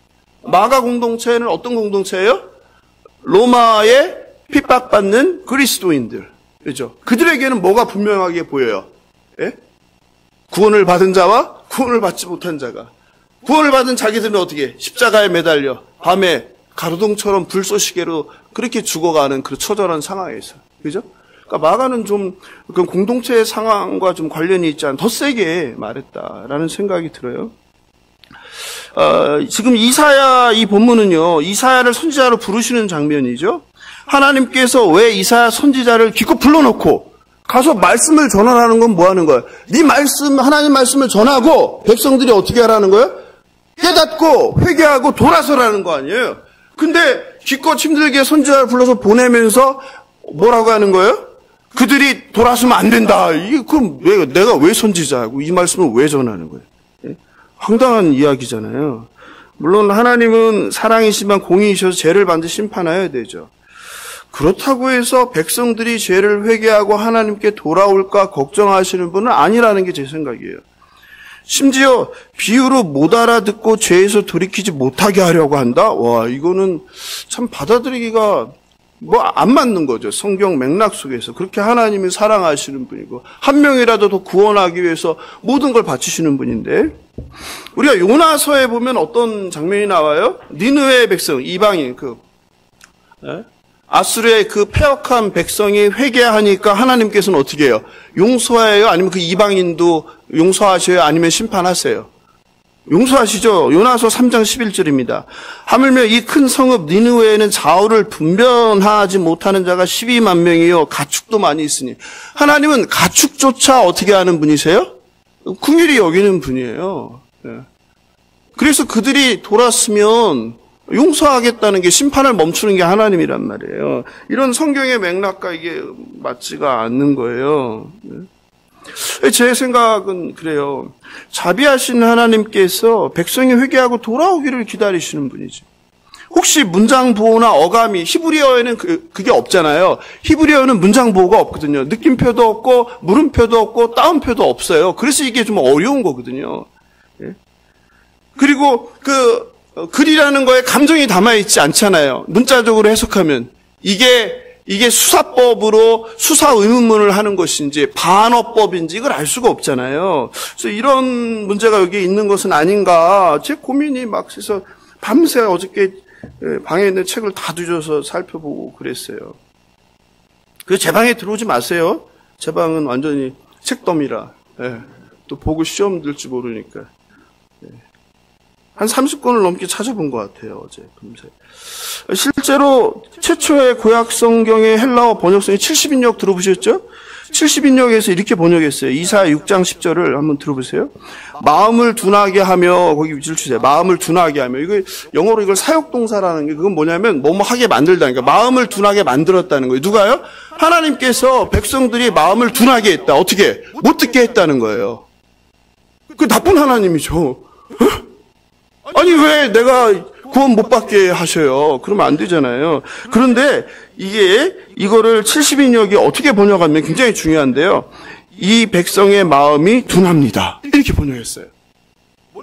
마가 공동체는 어떤 공동체예요? 로마에 핍박받는 그리스도인들. 그죠? 그들에게는 뭐가 분명하게 보여요? 예? 구원을 받은 자와 구원을 받지 못한 자가. 구원을 받은 자기들은 어떻게? 십자가에 매달려 밤에 가로등처럼 불쏘시개로 그렇게 죽어가는 그 처절한 상황에서. 그죠? 그러니까 마가는 좀 그 공동체의 상황과 좀 관련이 있지 않아 더 세게 말했다라는 생각이 들어요. 지금 이사야 이 본문은요, 이사야를 선지자로 부르시는 장면이죠. 하나님께서 왜 이사야 선지자를 기껏 불러놓고 가서 말씀을 전하라는 건 뭐 하는 거예요? 네 말씀, 하나님 말씀을 전하고 백성들이 어떻게 하라는 거예요? 깨닫고 회개하고 돌아서라는 거 아니에요? 근데 기껏 힘들게 선지자를 불러서 보내면서 뭐라고 하는 거예요? 그들이 돌아서면 안 된다. 이게 그럼 내가 왜 선지자하고 이 말씀을 왜 전하는 거예요? 예? 황당한 이야기잖아요. 물론 하나님은 사랑이시지만 공의이셔서 죄를 반드시 심판해야 되죠. 그렇다고 해서 백성들이 죄를 회개하고 하나님께 돌아올까 걱정하시는 분은 아니라는 게 제 생각이에요. 심지어 비유로 못 알아듣고 죄에서 돌이키지 못하게 하려고 한다? 와, 이거는 참 받아들이기가 안 맞는 거죠. 성경 맥락 속에서. 그렇게 하나님이 사랑하시는 분이고 한 명이라도 더 구원하기 위해서 모든 걸 바치시는 분인데 우리가 요나서에 보면 어떤 장면이 나와요? 니느웨의 백성, 이방인 아수르의 그 패역한 백성이 회개하니까 하나님께서는 어떻게 해요? 용서해요? 아니면 그 이방인도 용서하셔요? 아니면 심판하세요? 용서하시죠. 요나서 3장 11절입니다. 하물며 이 큰 성읍 니느웨에는 좌우를 분별하지 못하는 자가 12만 명이요 가축도 많이 있으니 하나님은 가축조차 어떻게 하는 분이세요? 긍휼히 여기는 분이에요. 그래서 그들이 돌았으면 용서하겠다는 게 심판을 멈추는 게 하나님이란 말이에요. 이런 성경의 맥락과 이게 맞지가 않는 거예요. 제 생각은 그래요. 자비하신 하나님께서 백성이 회개하고 돌아오기를 기다리시는 분이지. 혹시 문장 보호나 어감이 히브리어에는 그게 없잖아요. 히브리어는 문장 보호가 없거든요. 느낌표도 없고 물음표도 없고 따옴표도 없어요. 그래서 이게 좀 어려운 거거든요. 그리고 글이라는 거에 감정이 담아있지 않잖아요. 문자적으로 해석하면 이게 수사법으로 수사 의문문을 하는 것인지 반어법인지 이걸 알 수가 없잖아요. 그래서 이런 문제가 여기 있는 것은 아닌가 제 고민이 막 해서 밤새 어저께 방에 있는 책을 다 뒤져서 살펴보고 그랬어요. 그래서 제 방에 들어오지 마세요. 제 방은 완전히 책더미라. 또 보고 시험 들지 모르니까. 한 30권을 넘게 찾아본 것 같아요, 어제 금세. 실제로 최초의 구약 성경의 헬라어 번역성이 70인역 들어보셨죠? 70인역에서 이렇게 번역했어요. 이사야 6장 10절을 한번 들어보세요. 마음을 둔하게 하며, 거기 위치를 주세요. 마음을 둔하게 하며. 이거 영어로 이걸 사역동사라는 게 그건 뭐냐면 뭐뭐 하게 만들다니까. 마음을 둔하게 만들었다는 거예요. 누가요? 하나님께서 백성들이 마음을 둔하게 했다. 어떻게? 못 듣게 했다는 거예요. 그 나쁜 하나님이죠. 아니 왜 내가 구원 못 받게 하셔요? 그러면 안 되잖아요. 그런데 이거를 70인역이 어떻게 번역하면 굉장히 중요한데요. 이 백성의 마음이 둔합니다. 이렇게 번역했어요.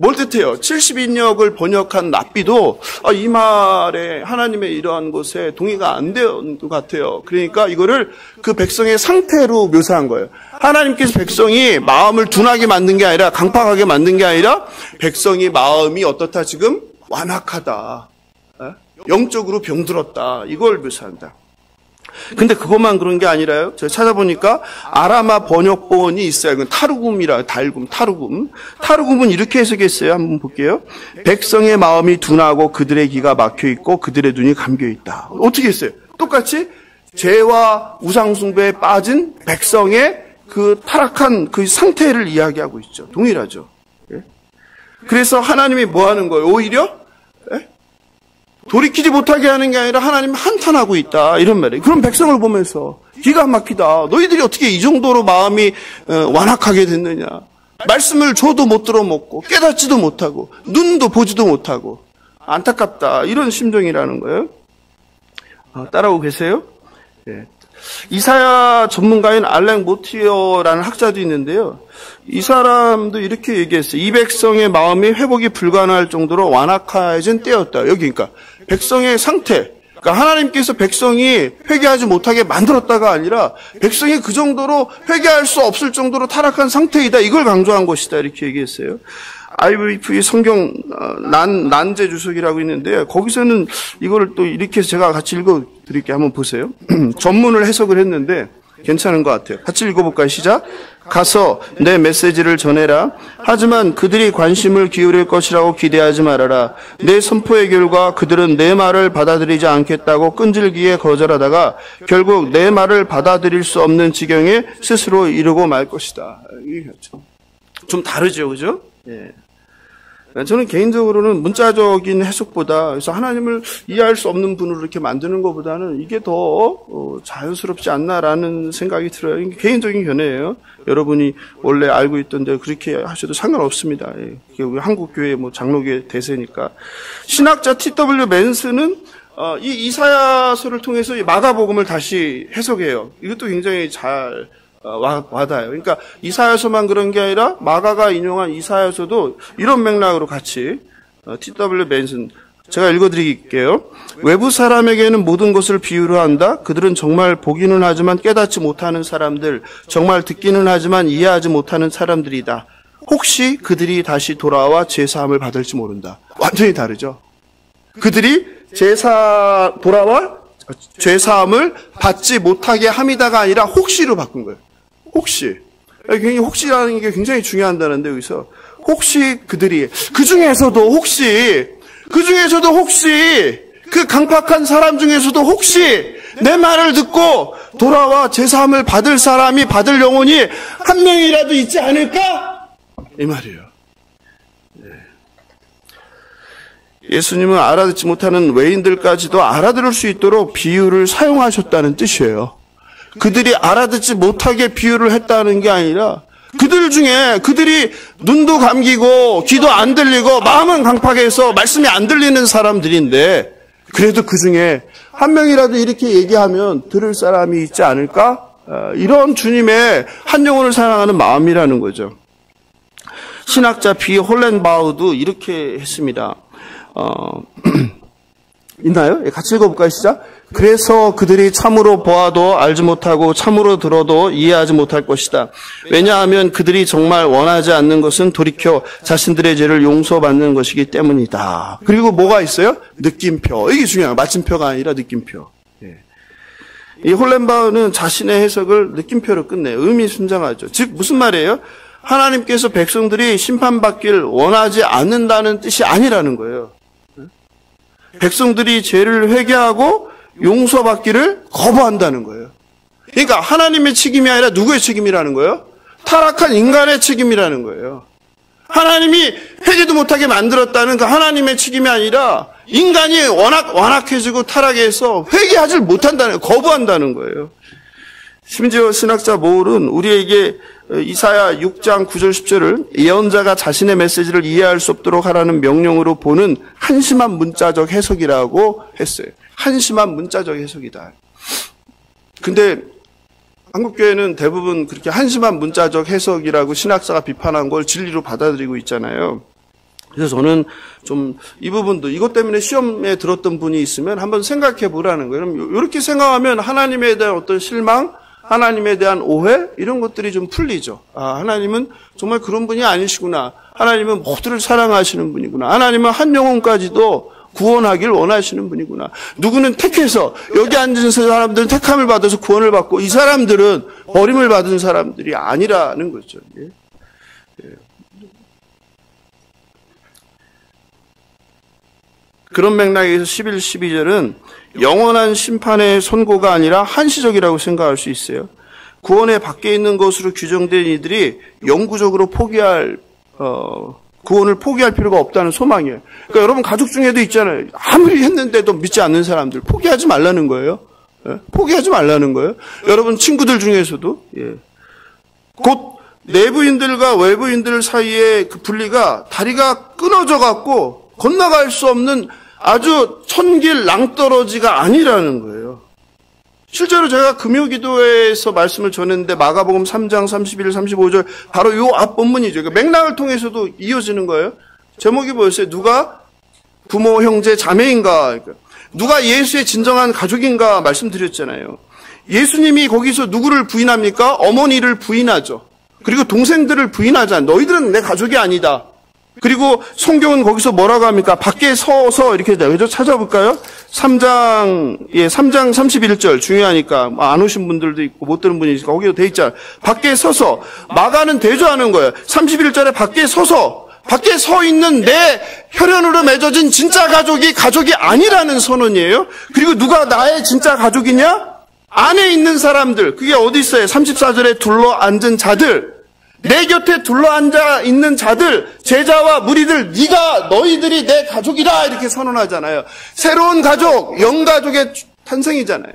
뭘 뜻해요? 70인역을 번역한 랍비도 이 말에 하나님의 이러한 것에 동의가 안 되는 것 같아요. 그러니까 이거를 그 백성의 상태로 묘사한 거예요. 하나님께서 백성이 마음을 둔하게 만든 게 아니라 강팍하게 만든 게 아니라 백성이 마음이 어떻다 지금? 완악하다. 영적으로 병들었다. 이걸 묘사한다. 근데 그것만 그런 게 아니라요. 제가 찾아보니까 아라마 번역본이 있어요. 이건 타르굼이라 타르굼. 타르굼은 이렇게 해석했어요. 한번 볼게요. 백성의 마음이 둔하고 그들의 귀가 막혀 있고 그들의 눈이 감겨 있다. 어떻게 했어요? 똑같이 죄와 우상숭배에 빠진 백성의 그 타락한 그 상태를 이야기하고 있죠. 동일하죠. 그래서 하나님이 뭐 하는 거예요? 오히려 돌이키지 못하게 하는 게 아니라 하나님 한탄하고 있다 이런 말이에요. 그런 백성을 보면서 기가 막히다. 너희들이 어떻게 이 정도로 마음이 완악하게 됐느냐. 말씀을 줘도 못 들어먹고 깨닫지도 못하고 눈도 보지도 못하고 안타깝다. 이런 심정이라는 거예요. 따라오고 계세요? 예. 이사야 전문가인 알렉 모티어라는 학자도 있는데요. 이 사람도 이렇게 얘기했어요. 이 백성의 마음이 회복이 불가능할 정도로 완악해진 때였다. 여기 그러니까 백성의 상태. 그러니까 하나님께서 백성이 회개하지 못하게 만들었다가 아니라 백성이 그 정도로 회개할 수 없을 정도로 타락한 상태이다. 이걸 강조한 것이다. 이렇게 얘기했어요. IVV 성경 난제 주석이라고 있는데 거기서는 이거를 또 이렇게 제가 같이 읽어드릴게요. 한번 보세요. 전문을 해석을 했는데 괜찮은 것 같아요. 같이 읽어볼까요? 시작. 가서 내 메시지를 전해라. 하지만 그들이 관심을 기울일 것이라고 기대하지 말아라. 내 선포의 결과 그들은 내 말을 받아들이지 않겠다고 끈질기게 거절하다가 결국 내 말을 받아들일 수 없는 지경에 스스로 이르고 말 것이다. 좀 다르죠, 그죠? 예. 저는 개인적으로는 문자적인 해석보다 그래서 하나님을 이해할 수 없는 분으로 이렇게 만드는 것보다는 이게 더 자연스럽지 않나라는 생각이 들어요. 이게 개인적인 견해예요. 여러분이 원래 알고 있던 대로 그렇게 하셔도 상관없습니다. 이게 우리 한국교회 장로교회 대세니까. 신학자 T.W. 맨스는 이 이사야서를 통해서 이 마가복음을 다시 해석해요. 이것도 굉장히 잘 와닿아요. 그러니까 이사야서만 그런 게 아니라 마가가 인용한 이사야서도 이런 맥락으로 같이 T.W. 맨슨 제가 읽어드릴게요. 외부 사람에게는 모든 것을 비유로 한다. 그들은 정말 보기는 하지만 깨닫지 못하는 사람들, 정말 듣기는 하지만 이해하지 못하는 사람들이다. 혹시 그들이 다시 돌아와 제사함을 받을지 모른다. 완전히 다르죠. 그들이 돌아와 죄사함을 받지 못하게 함이다가 아니라 혹시로 바꾼 거예요. 혹시. 굉장히 혹시라는 게 굉장히 중요한다는데 여기서 혹시 그들이 그 중에서도 혹시 그 강팍한 사람 중에서도 혹시 내 말을 듣고 돌아와 제사함을 받을 사람이 받을 영혼이 한 명이라도 있지 않을까? 이 말이에요. 예수님은 알아듣지 못하는 외인들까지도 알아들을 수 있도록 비유를 사용하셨다는 뜻이에요. 그들이 알아듣지 못하게 비유를 했다는 게 아니라 그들 중에 그들이 눈도 감기고 귀도 안 들리고 마음은 강팍해서 말씀이 안 들리는 사람들인데 그래도 그 중에 한 명이라도 이렇게 얘기하면 들을 사람이 있지 않을까? 이런 주님의 한 영혼을 사랑하는 마음이라는 거죠. 신학자 비 홀렌바우도 이렇게 했습니다. 있나요? 같이 읽어볼까요? 시작. 그래서 그들이 참으로 보아도 알지 못하고 참으로 들어도 이해하지 못할 것이다. 왜냐하면 그들이 정말 원하지 않는 것은 돌이켜 자신들의 죄를 용서받는 것이기 때문이다. 그리고 뭐가 있어요? 느낌표. 이게 중요해요. 마침표가 아니라 느낌표. 이 홀렌바우는 자신의 해석을 느낌표로 끝내요. 의미순장하죠. 즉 무슨 말이에요? 하나님께서 백성들이 심판받길 원하지 않는다는 뜻이 아니라는 거예요. 백성들이 죄를 회개하고 용서받기를 거부한다는 거예요. 그러니까 하나님의 책임이 아니라 누구의 책임이라는 거예요? 타락한 인간의 책임이라는 거예요. 하나님이 회개도 못하게 만들었다는 그 하나님의 책임이 아니라 인간이 완악해지고 타락해서 회개하지 못한다는 거예요. 거부한다는 거예요. 심지어 신학자 모울은 우리에게 이사야 6장 9절 10절을 예언자가 자신의 메시지를 이해할 수 없도록 하라는 명령으로 보는 한심한 문자적 해석이라고 했어요. 한심한 문자적 해석이다. 근데 한국교회는 대부분 그렇게 한심한 문자적 해석이라고 신학사가 비판한 걸 진리로 받아들이고 있잖아요. 그래서 저는 좀 이 부분도 이것 때문에 시험에 들었던 분이 있으면 한번 생각해 보라는 거예요. 그럼 이렇게 생각하면 하나님에 대한 어떤 실망, 하나님에 대한 오해 이런 것들이 좀 풀리죠. 아, 하나님은 정말 그런 분이 아니시구나. 하나님은 모두를 사랑하시는 분이구나. 하나님은 한 영혼까지도 구원하길 원하시는 분이구나. 누구는 택해서 여기 앉은 사람들은 택함을 받아서 구원을 받고 이 사람들은 버림을 받은 사람들이 아니라는 거죠. 예. 그런 맥락에서 11, 12절은 영원한 심판의 선고가 아니라 한시적이라고 생각할 수 있어요. 구원의 밖에 있는 것으로 규정된 이들이 영구적으로 구원을 포기할 필요가 없다는 소망이에요. 그러니까 여러분 가족 중에도 있잖아요. 아무리 했는데도 믿지 않는 사람들 포기하지 말라는 거예요. 포기하지 말라는 거예요. 여러분 친구들 중에서도 곧 내부인들과 외부인들 사이의 그 분리가 다리가 끊어져 갖고 건너갈 수 없는 아주 천길 낭떠러지가 아니라는 거예요. 실제로 제가 금요기도회에서 말씀을 전했는데 마가복음 3장 31, 35절 바로 요 앞 본문이죠. 그러니까 맥락을 통해서도 이어지는 거예요. 제목이 뭐였어요? 누가 부모, 형제, 자매인가? 누가 예수의 진정한 가족인가 말씀드렸잖아요. 예수님이 거기서 누구를 부인합니까? 어머니를 부인하죠. 그리고 동생들을 부인하자. 너희들은 내 가족이 아니다. 그리고 성경은 거기서 뭐라고 합니까? 밖에 서서 이렇게 되죠. 찾아볼까요? 3장 31절 중요하니까 안 오신 분들도 있고 못 들은 분이 있으니까 거기도 돼 있잖아요. 밖에 서서 마가는 대조하는 거예요. 31절에 밖에 서서 밖에 서 있는 내 혈연으로 맺어진 진짜 가족이 가족이 아니라는 선언이에요. 그리고 누가 나의 진짜 가족이냐? 안에 있는 사람들. 그게 어디 있어요? 34절에 둘러앉은 자들. 내 곁에 둘러앉아 있는 자들, 제자와 무리들, 너희들이 내 가족이다 이렇게 선언하잖아요. 새로운 가족, 영가족의 탄생이잖아요.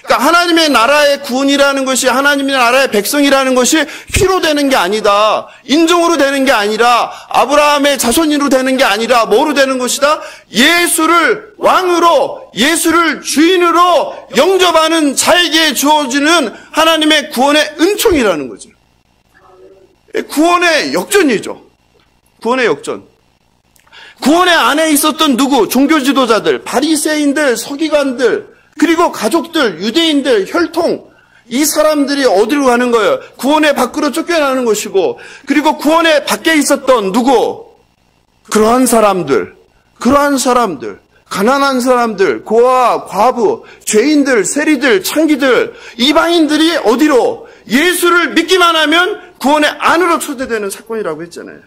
그러니까 하나님의 나라의 구원이라는 것이 하나님의 나라의 백성이라는 것이 피로 되는 게 아니다. 인종으로 되는 게 아니라 아브라함의 자손으로 되는 게 아니라 뭐로 되는 것이다? 예수를 왕으로, 예수를 주인으로 영접하는 자에게 주어지는 하나님의 구원의 은총이라는 거죠. 구원의 역전이죠. 구원의 역전. 구원의 안에 있었던 누구? 종교 지도자들, 바리새인들, 서기관들, 그리고 가족들, 유대인들, 혈통, 이 사람들이 어디로 가는 거예요? 구원의 밖으로 쫓겨나는 것이고, 그리고 구원의 밖에 있었던 누구? 그러한 사람들, 가난한 사람들, 고아, 과부, 죄인들, 세리들, 창기들, 이방인들이 어디로? 예수를 믿기만 하면 구원의 안으로 초대되는 사건이라고 했잖아요.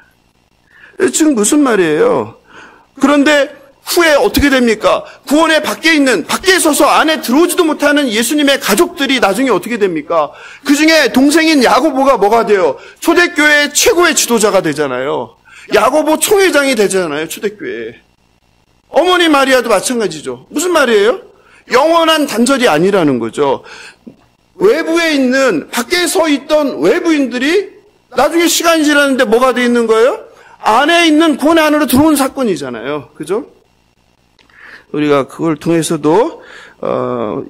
지금 무슨 말이에요? 그런데 후에 어떻게 됩니까? 구원의 밖에 있는, 밖에 서서 안에 들어오지도 못하는 예수님의 가족들이 나중에 어떻게 됩니까? 그 중에 동생인 야고보가 뭐가 돼요? 초대교회의 최고의 지도자가 되잖아요. 야고보 총회장이 되잖아요, 초대교회. 어머니 마리아도 마찬가지죠. 무슨 말이에요? 영원한 단절이 아니라는 거죠. 외부에 있는, 밖에 서 있던 외부인들이 나중에 시간이 지났는데 뭐가 돼 있는 거예요? 안에 있는 구원의 안으로 들어온 사건이잖아요. 그죠? 우리가 그걸 통해서도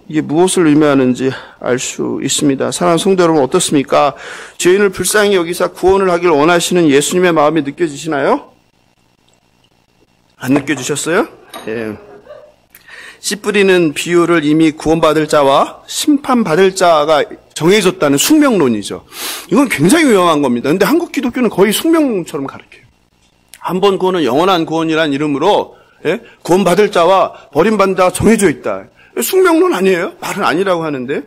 이게 무엇을 의미하는지 알 수 있습니다. 사랑하는 성도 여러분 어떻습니까? 죄인을 불쌍히 여기사 구원을 하길 원하시는 예수님의 마음이 느껴지시나요? 안 느껴지셨어요? 예. 씨 뿌리는 비유를 이미 구원받을 자와 심판받을 자가 정해졌다는 숙명론이죠. 이건 굉장히 위험한 겁니다. 근데 한국 기독교는 거의 숙명론처럼 가르쳐요. 한 번 구원은 영원한 구원이라는 이름으로 구원받을 자와 버림받는 자가 정해져 있다. 숙명론 아니에요? 말은 아니라고 하는데.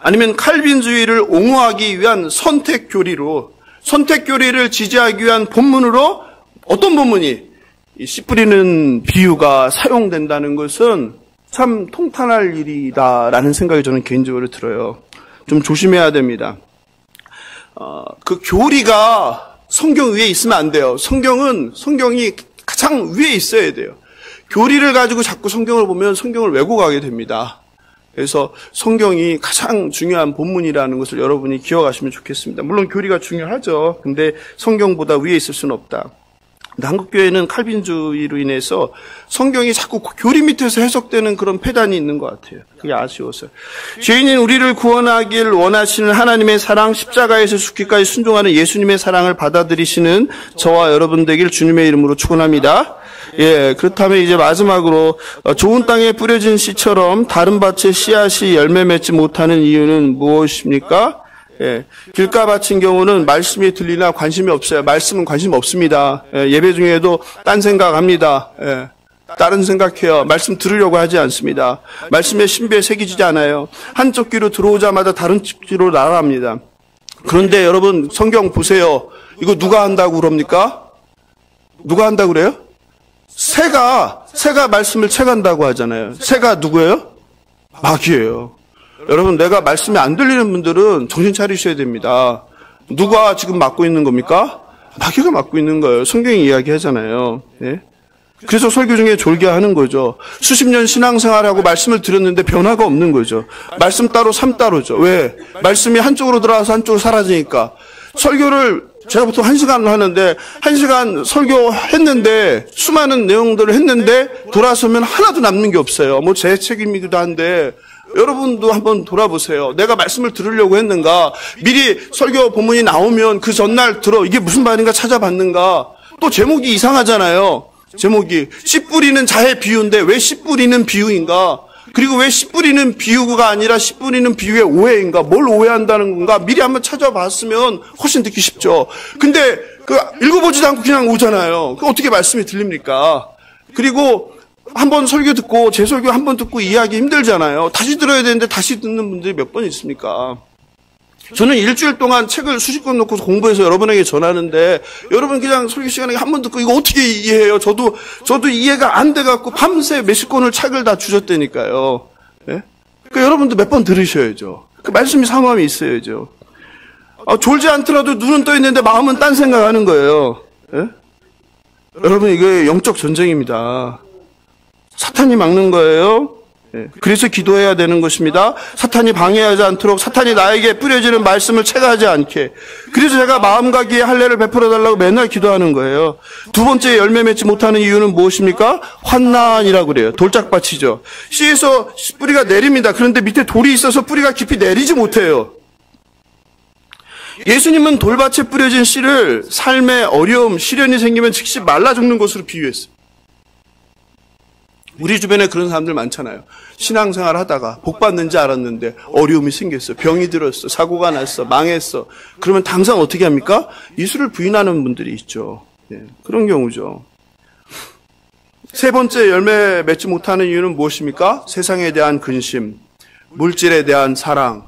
아니면 칼빈주의를 옹호하기 위한 선택교리로, 선택교리를 지지하기 위한 본문으로 어떤 본문이 이 씨 뿌리는 비유가 사용된다는 것은 참 통탄할 일이다라는 생각이 저는 개인적으로 들어요. 좀 조심해야 됩니다. 그 교리가 성경 위에 있으면 안 돼요. 성경이 가장 위에 있어야 돼요. 교리를 가지고 자꾸 성경을 보면 성경을 왜곡하게 됩니다. 그래서 성경이 가장 중요한 본문이라는 것을 여러분이 기억하시면 좋겠습니다. 물론 교리가 중요하죠. 근데 성경보다 위에 있을 수는 없다. 한국교회는 칼빈주의로 인해서 성경이 자꾸 교리 밑에서 해석되는 그런 폐단이 있는 것 같아요. 그게 아쉬워서요. 죄인인 우리를 구원하길 원하시는 하나님의 사랑, 십자가에서 죽기까지 순종하는 예수님의 사랑을 받아들이시는 저와 여러분 되길 주님의 이름으로 축원합니다. 예, 그렇다면 이제 마지막으로 좋은 땅에 뿌려진 씨처럼 다른 밭에 씨앗이 열매 맺지 못하는 이유는 무엇입니까? 예, 길가 밭인 경우는 말씀이 들리나 관심이 없어요. 말씀은 관심 없습니다. 예배 중에도 딴 생각합니다. 다른 생각해요. 말씀 들으려고 하지 않습니다. 말씀의 신비에 새기지 않아요. 한쪽 귀로 들어오자마자 다른 귀로 날아갑니다. 그런데 여러분 성경 보세요. 이거 누가 한다고 그럽니까? 누가 한다고 그래요? 새가 말씀을 채간다고 하잖아요. 새가 누구예요? 마귀예요. 여러분, 내가 말씀이 안 들리는 분들은 정신 차리셔야 됩니다. 누가 지금 맡고 있는 겁니까? 마귀가 맡고 있는 거예요. 성경이 이야기하잖아요. 예? 그래서 설교 중에 졸개하는 거죠. 수십 년 신앙생활하고 말씀을 들었는데 변화가 없는 거죠. 말씀 따로 삶 따로죠. 왜? 말씀이 한쪽으로 들어와서 한쪽으로 사라지니까. 설교를 제가 보통 1시간 하는데 1시간 설교했는데 수많은 내용들을 했는데 돌아서면 하나도 남는 게 없어요. 뭐 제 책임이기도 한데 여러분도 한번 돌아보세요. 내가 말씀을 들으려고 했는가? 미리 설교 본문이 나오면 그 전날 들어 이게 무슨 말인가 찾아봤는가? 또 제목이 이상하잖아요. 제목이 씨 뿌리는 자의 비유인데 왜 씨 뿌리는 비유인가? 그리고 왜 씨 뿌리는 비유가 아니라 씨 뿌리는 비유의 오해인가? 뭘 오해한다는 건가? 미리 한번 찾아봤으면 훨씬 듣기 쉽죠. 근데 읽어보지도 않고 그냥 오잖아요. 그 어떻게 말씀이 들립니까? 그리고 한번 설교 듣고 제 설교 한번 듣고 이해하기 힘들잖아요. 다시 들어야 되는데 다시 듣는 분들이 몇 번 있습니까? 저는 일주일 동안 책을 수십 권 놓고 공부해서 여러분에게 전하는데 여러분 그냥 설교 시간에 한 번 듣고 이거 어떻게 이해해요? 저도 이해가 안 돼갖고 밤새 몇십 권을 책을 다 주셨다니까요. 예? 그러니까 여러분도 몇 번 들으셔야죠. 그 말씀이 상함이 있어야죠. 졸지 않더라도 눈은 떠 있는데 마음은 딴 생각하는 거예요. 예? 여러분 이게 영적 전쟁입니다. 사탄이 막는 거예요. 그래서 기도해야 되는 것입니다. 사탄이 방해하지 않도록 사탄이 나에게 뿌려지는 말씀을 채가하지 않게. 그래서 제가 마음과 귀에 할례를 베풀어달라고 맨날 기도하는 거예요. 두 번째 열매 맺지 못하는 이유는 무엇입니까? 환난이라고 그래요. 돌짝밭이죠. 씨에서 뿌리가 내립니다. 그런데 밑에 돌이 있어서 뿌리가 깊이 내리지 못해요. 예수님은 돌밭에 뿌려진 씨를 삶의 어려움, 시련이 생기면 즉시 말라 죽는 것으로 비유했어요. 우리 주변에 그런 사람들 많잖아요. 신앙생활 하다가 복 받는지 알았는데 어려움이 생겼어. 병이 들었어. 사고가 났어. 망했어. 그러면 당장 어떻게 합니까? 예수를 부인하는 분들이 있죠. 네, 그런 경우죠. 세 번째 열매 맺지 못하는 이유는 무엇입니까? 세상에 대한 근심, 물질에 대한 사랑,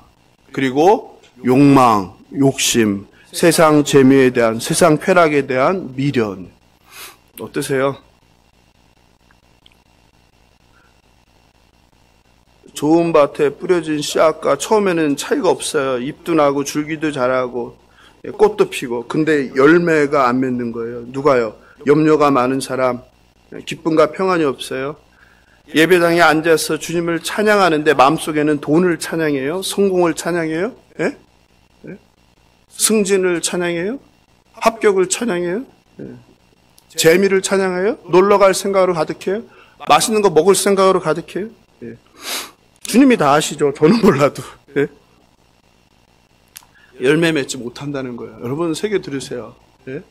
그리고 욕망, 욕심, 세상 재미에 대한, 세상 쾌락에 대한 미련. 어떠세요? 좋은 밭에 뿌려진 씨앗과 처음에는 차이가 없어요. 잎도 나고 줄기도 자라고 꽃도 피고. 근데 열매가 안 맺는 거예요. 누가요? 염려가 많은 사람, 기쁨과 평안이 없어요. 예배당에 앉아서 주님을 찬양하는데 마음속에는 돈을 찬양해요? 성공을 찬양해요? 예? 예? 승진을 찬양해요? 합격을 찬양해요? 예. 재미를 찬양해요? 놀러갈 생각으로 가득해요? 맛있는 거 먹을 생각으로 가득해요? 예. 주님이 다 아시죠. 저는 몰라도. 예? 열매 맺지 못한다는 거예요. 여러분 새겨 들으세요. 예?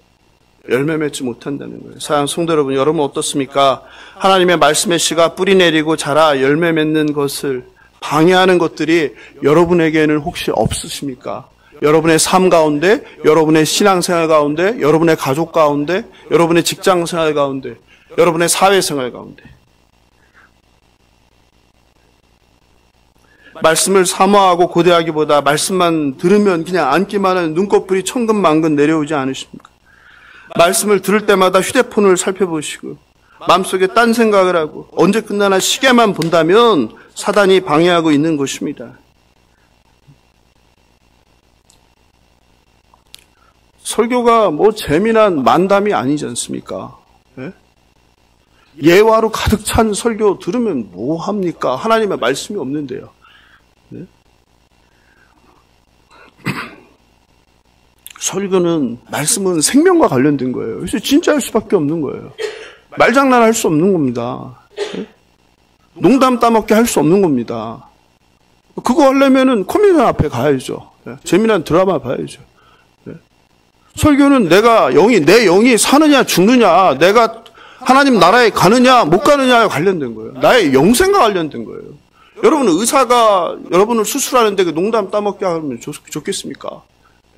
열매 맺지 못한다는 거예요. 사랑하는 성도 여러분, 여러분 어떻습니까? 하나님의 말씀의 씨가 뿌리 내리고 자라 열매 맺는 것을 방해하는 것들이 여러분에게는 혹시 없으십니까? 여러분의 삶 가운데, 여러분의 신앙생활 가운데, 여러분의 가족 가운데, 여러분의 직장생활 가운데, 여러분의 사회생활 가운데. 말씀을 사모하고 고대하기보다 말씀만 들으면 그냥 앉기만 하는 눈꺼풀이 천근만근 내려오지 않으십니까? 말씀을 들을 때마다 휴대폰을 살펴보시고 마음속에 딴 생각을 하고 언제 끝나나 시계만 본다면 사단이 방해하고 있는 것입니다. 설교가 뭐 재미난 만담이 아니지 않습니까? 예? 예화로 가득 찬 설교 들으면 뭐 합니까? 하나님의 말씀이 없는데요. 네? 설교는, 말씀은 생명과 관련된 거예요. 그래서 진짜 할 수밖에 없는 거예요. 말장난 할 수 없는 겁니다. 네? 농담 따먹게 할 수 없는 겁니다. 그거 하려면은 코미디언 앞에 가야죠. 네? 재미난 드라마 봐야죠. 네? 설교는 내 영이 사느냐 죽느냐, 내가 하나님 나라에 가느냐 못 가느냐에 관련된 거예요. 나의 영생과 관련된 거예요. 여러분은 의사가 여러분을 수술하는데 그 농담 따먹게 하면 좋겠습니까?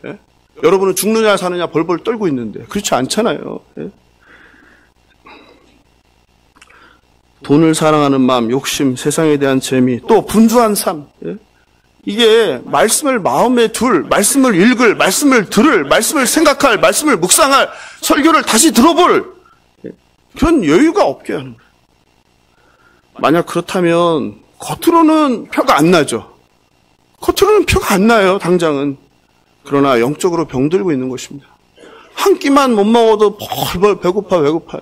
예? 여러분은 죽느냐 사느냐 벌벌 떨고 있는데 그렇지 않잖아요. 예? 돈을 사랑하는 마음, 욕심, 세상에 대한 재미, 또 분주한 삶. 예? 이게 말씀을 마음에 둘, 말씀을 읽을, 말씀을 들을, 말씀을 생각할, 말씀을 묵상할, 설교를 다시 들어볼 그런 여유가 없게 하는 거예요. 만약 그렇다면 겉으로는 표가 안 나죠. 겉으로는 표가 안 나요, 당장은. 그러나 영적으로 병들고 있는 것입니다. 한 끼만 못 먹어도 벌벌 배고파.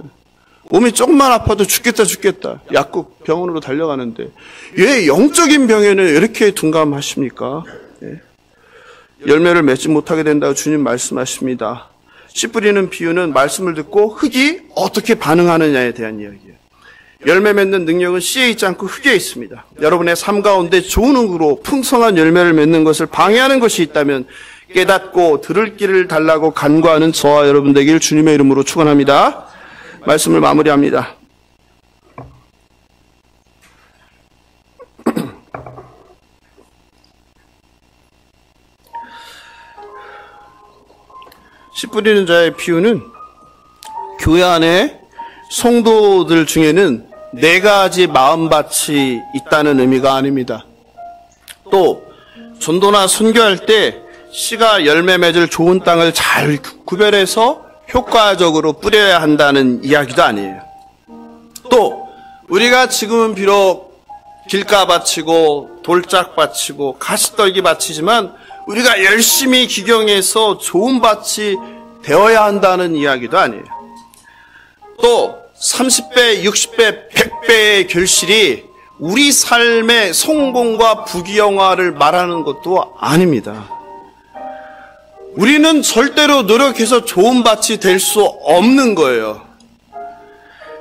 몸이 조금만 아파도 죽겠다. 약국 병원으로 달려가는데 왜 영적인 병에는 이렇게 둔감하십니까? 예. 열매를 맺지 못하게 된다고 주님 말씀하십니다. 씨 뿌리는 비유는 말씀을 듣고 흙이 어떻게 반응하느냐에 대한 이야기예요. 열매 맺는 능력은 씨에 있지 않고 흙에 있습니다. 여러분의 삶 가운데 좋은 흙으로 풍성한 열매를 맺는 것을 방해하는 것이 있다면 깨닫고 들을 길을 달라고 간구하는 저와 여러분 되길 주님의 이름으로 축원합니다. 말씀을 마무리합니다. 씨 뿌리는 자의 비유는 교회 안에 성도들 중에는 4가지 마음밭이 있다는 의미가 아닙니다. 또 전도나 선교할 때 씨가 열매 맺을 좋은 땅을 잘 구별해서 효과적으로 뿌려야 한다는 이야기도 아니에요. 또 우리가 지금은 비록 길가밭이고 돌짝밭이고 가시떨기밭이지만 우리가 열심히 기경해서 좋은 밭이 되어야 한다는 이야기도 아니에요. 또 30배, 60배, 100배의 결실이 우리 삶의 성공과 부귀영화를 말하는 것도 아닙니다. 우리는 절대로 노력해서 좋은 밭이 될 수 없는 거예요.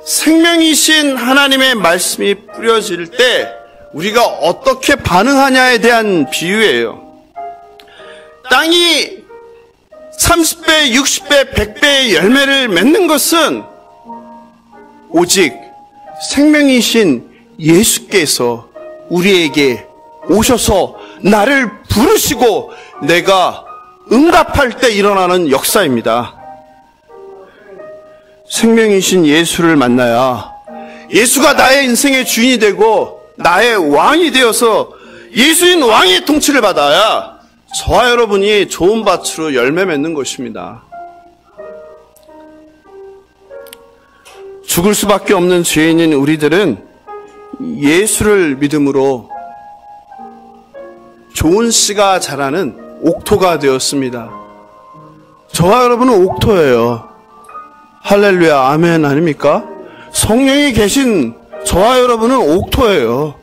생명이신 하나님의 말씀이 뿌려질 때 우리가 어떻게 반응하냐에 대한 비유예요. 땅이 30배, 60배, 100배의 열매를 맺는 것은 오직 생명이신 예수께서 우리에게 오셔서 나를 부르시고 내가 응답할 때 일어나는 역사입니다. 생명이신 예수를 만나야 예수가 나의 인생의 주인이 되고 나의 왕이 되어서 예수인 왕의 통치를 받아야 저와 여러분이 좋은 밭으로 열매 맺는 것입니다. 죽을 수밖에 없는 죄인인 우리들은 예수를 믿음으로 좋은 씨가 자라는 옥토가 되었습니다. 저와 여러분은 옥토예요. 할렐루야, 아멘 아닙니까? 성령이 계신 저와 여러분은 옥토예요.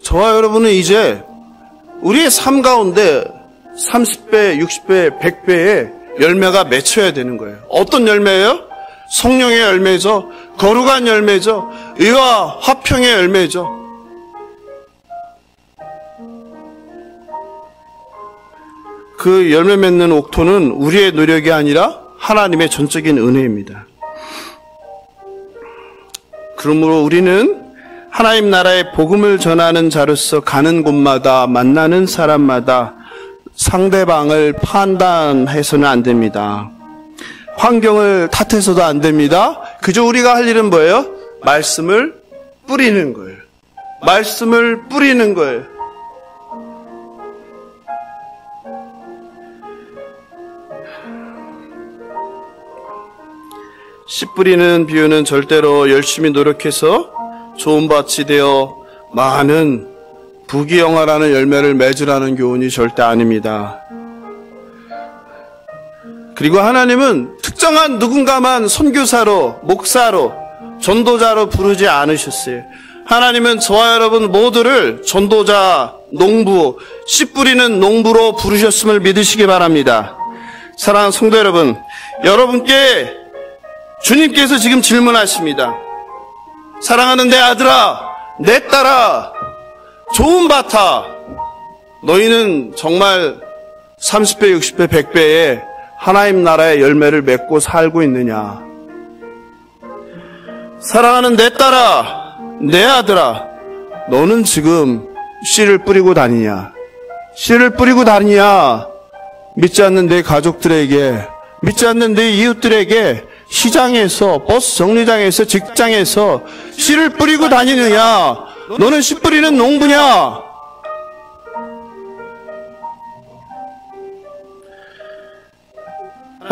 저와 여러분은 이제 우리의 삶 가운데 30배, 60배, 100배의 열매가 맺혀야 되는 거예요. 어떤 열매예요? 성령의 열매죠. 거룩한 열매죠. 의와 화평의 열매죠. 그 열매 맺는 옥토는 우리의 노력이 아니라 하나님의 전적인 은혜입니다. 그러므로 우리는 하나님 나라의 복음을 전하는 자로서 가는 곳마다 만나는 사람마다 상대방을 판단해서는 안 됩니다. 환경을 탓해서도 안 됩니다. 그저 우리가 할 일은 뭐예요? 말씀을 뿌리는 거예요. 말씀을 뿌리는 거예요. 씨 뿌리는 비유는 절대로 열심히 노력해서 좋은 밭이 되어 많은 부귀영화라는 열매를 맺으라는 교훈이 절대 아닙니다. 그리고 하나님은 특정한 누군가만 선교사로, 목사로, 전도자로 부르지 않으셨어요. 하나님은 저와 여러분 모두를 전도자, 농부, 씨 뿌리는 농부로 부르셨음을 믿으시기 바랍니다. 사랑하는 성도 여러분, 여러분께 주님께서 지금 질문하십니다. 사랑하는 내 아들아, 내 딸아, 좋은 밭아, 너희는 정말 30배, 60배, 100배의 하나님 나라의 열매를 맺고 살고 있느냐? 사랑하는 내 딸아, 내 아들아, 너는 지금 씨를 뿌리고 다니냐? 씨를 뿌리고 다니냐? 믿지 않는 내 가족들에게, 믿지 않는 내 이웃들에게 시장에서, 버스 정류장에서, 직장에서 씨를 뿌리고 다니느냐? 너는 씨 뿌리는 농부냐?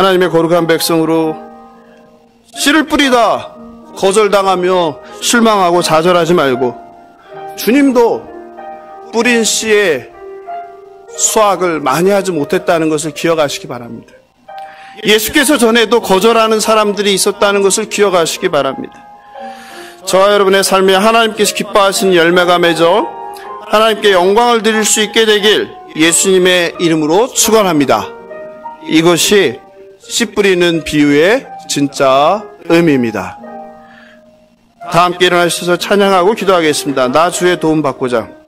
하나님의 거룩한 백성으로 씨를 뿌리다 거절당하며 실망하고 좌절하지 말고 주님도 뿌린 씨에 수확을 많이 하지 못했다는 것을 기억하시기 바랍니다. 예수께서 전에도 거절하는 사람들이 있었다는 것을 기억하시기 바랍니다. 저와 여러분의 삶에 하나님께서 기뻐하시는 열매가 맺어 하나님께 영광을 드릴 수 있게 되길 예수님의 이름으로 축원합니다. 이것이 씨 뿌리는 비유의 진짜 의미입니다. 다 함께 일어나셔서 찬양하고 기도하겠습니다. 나 주의 도움 받고자.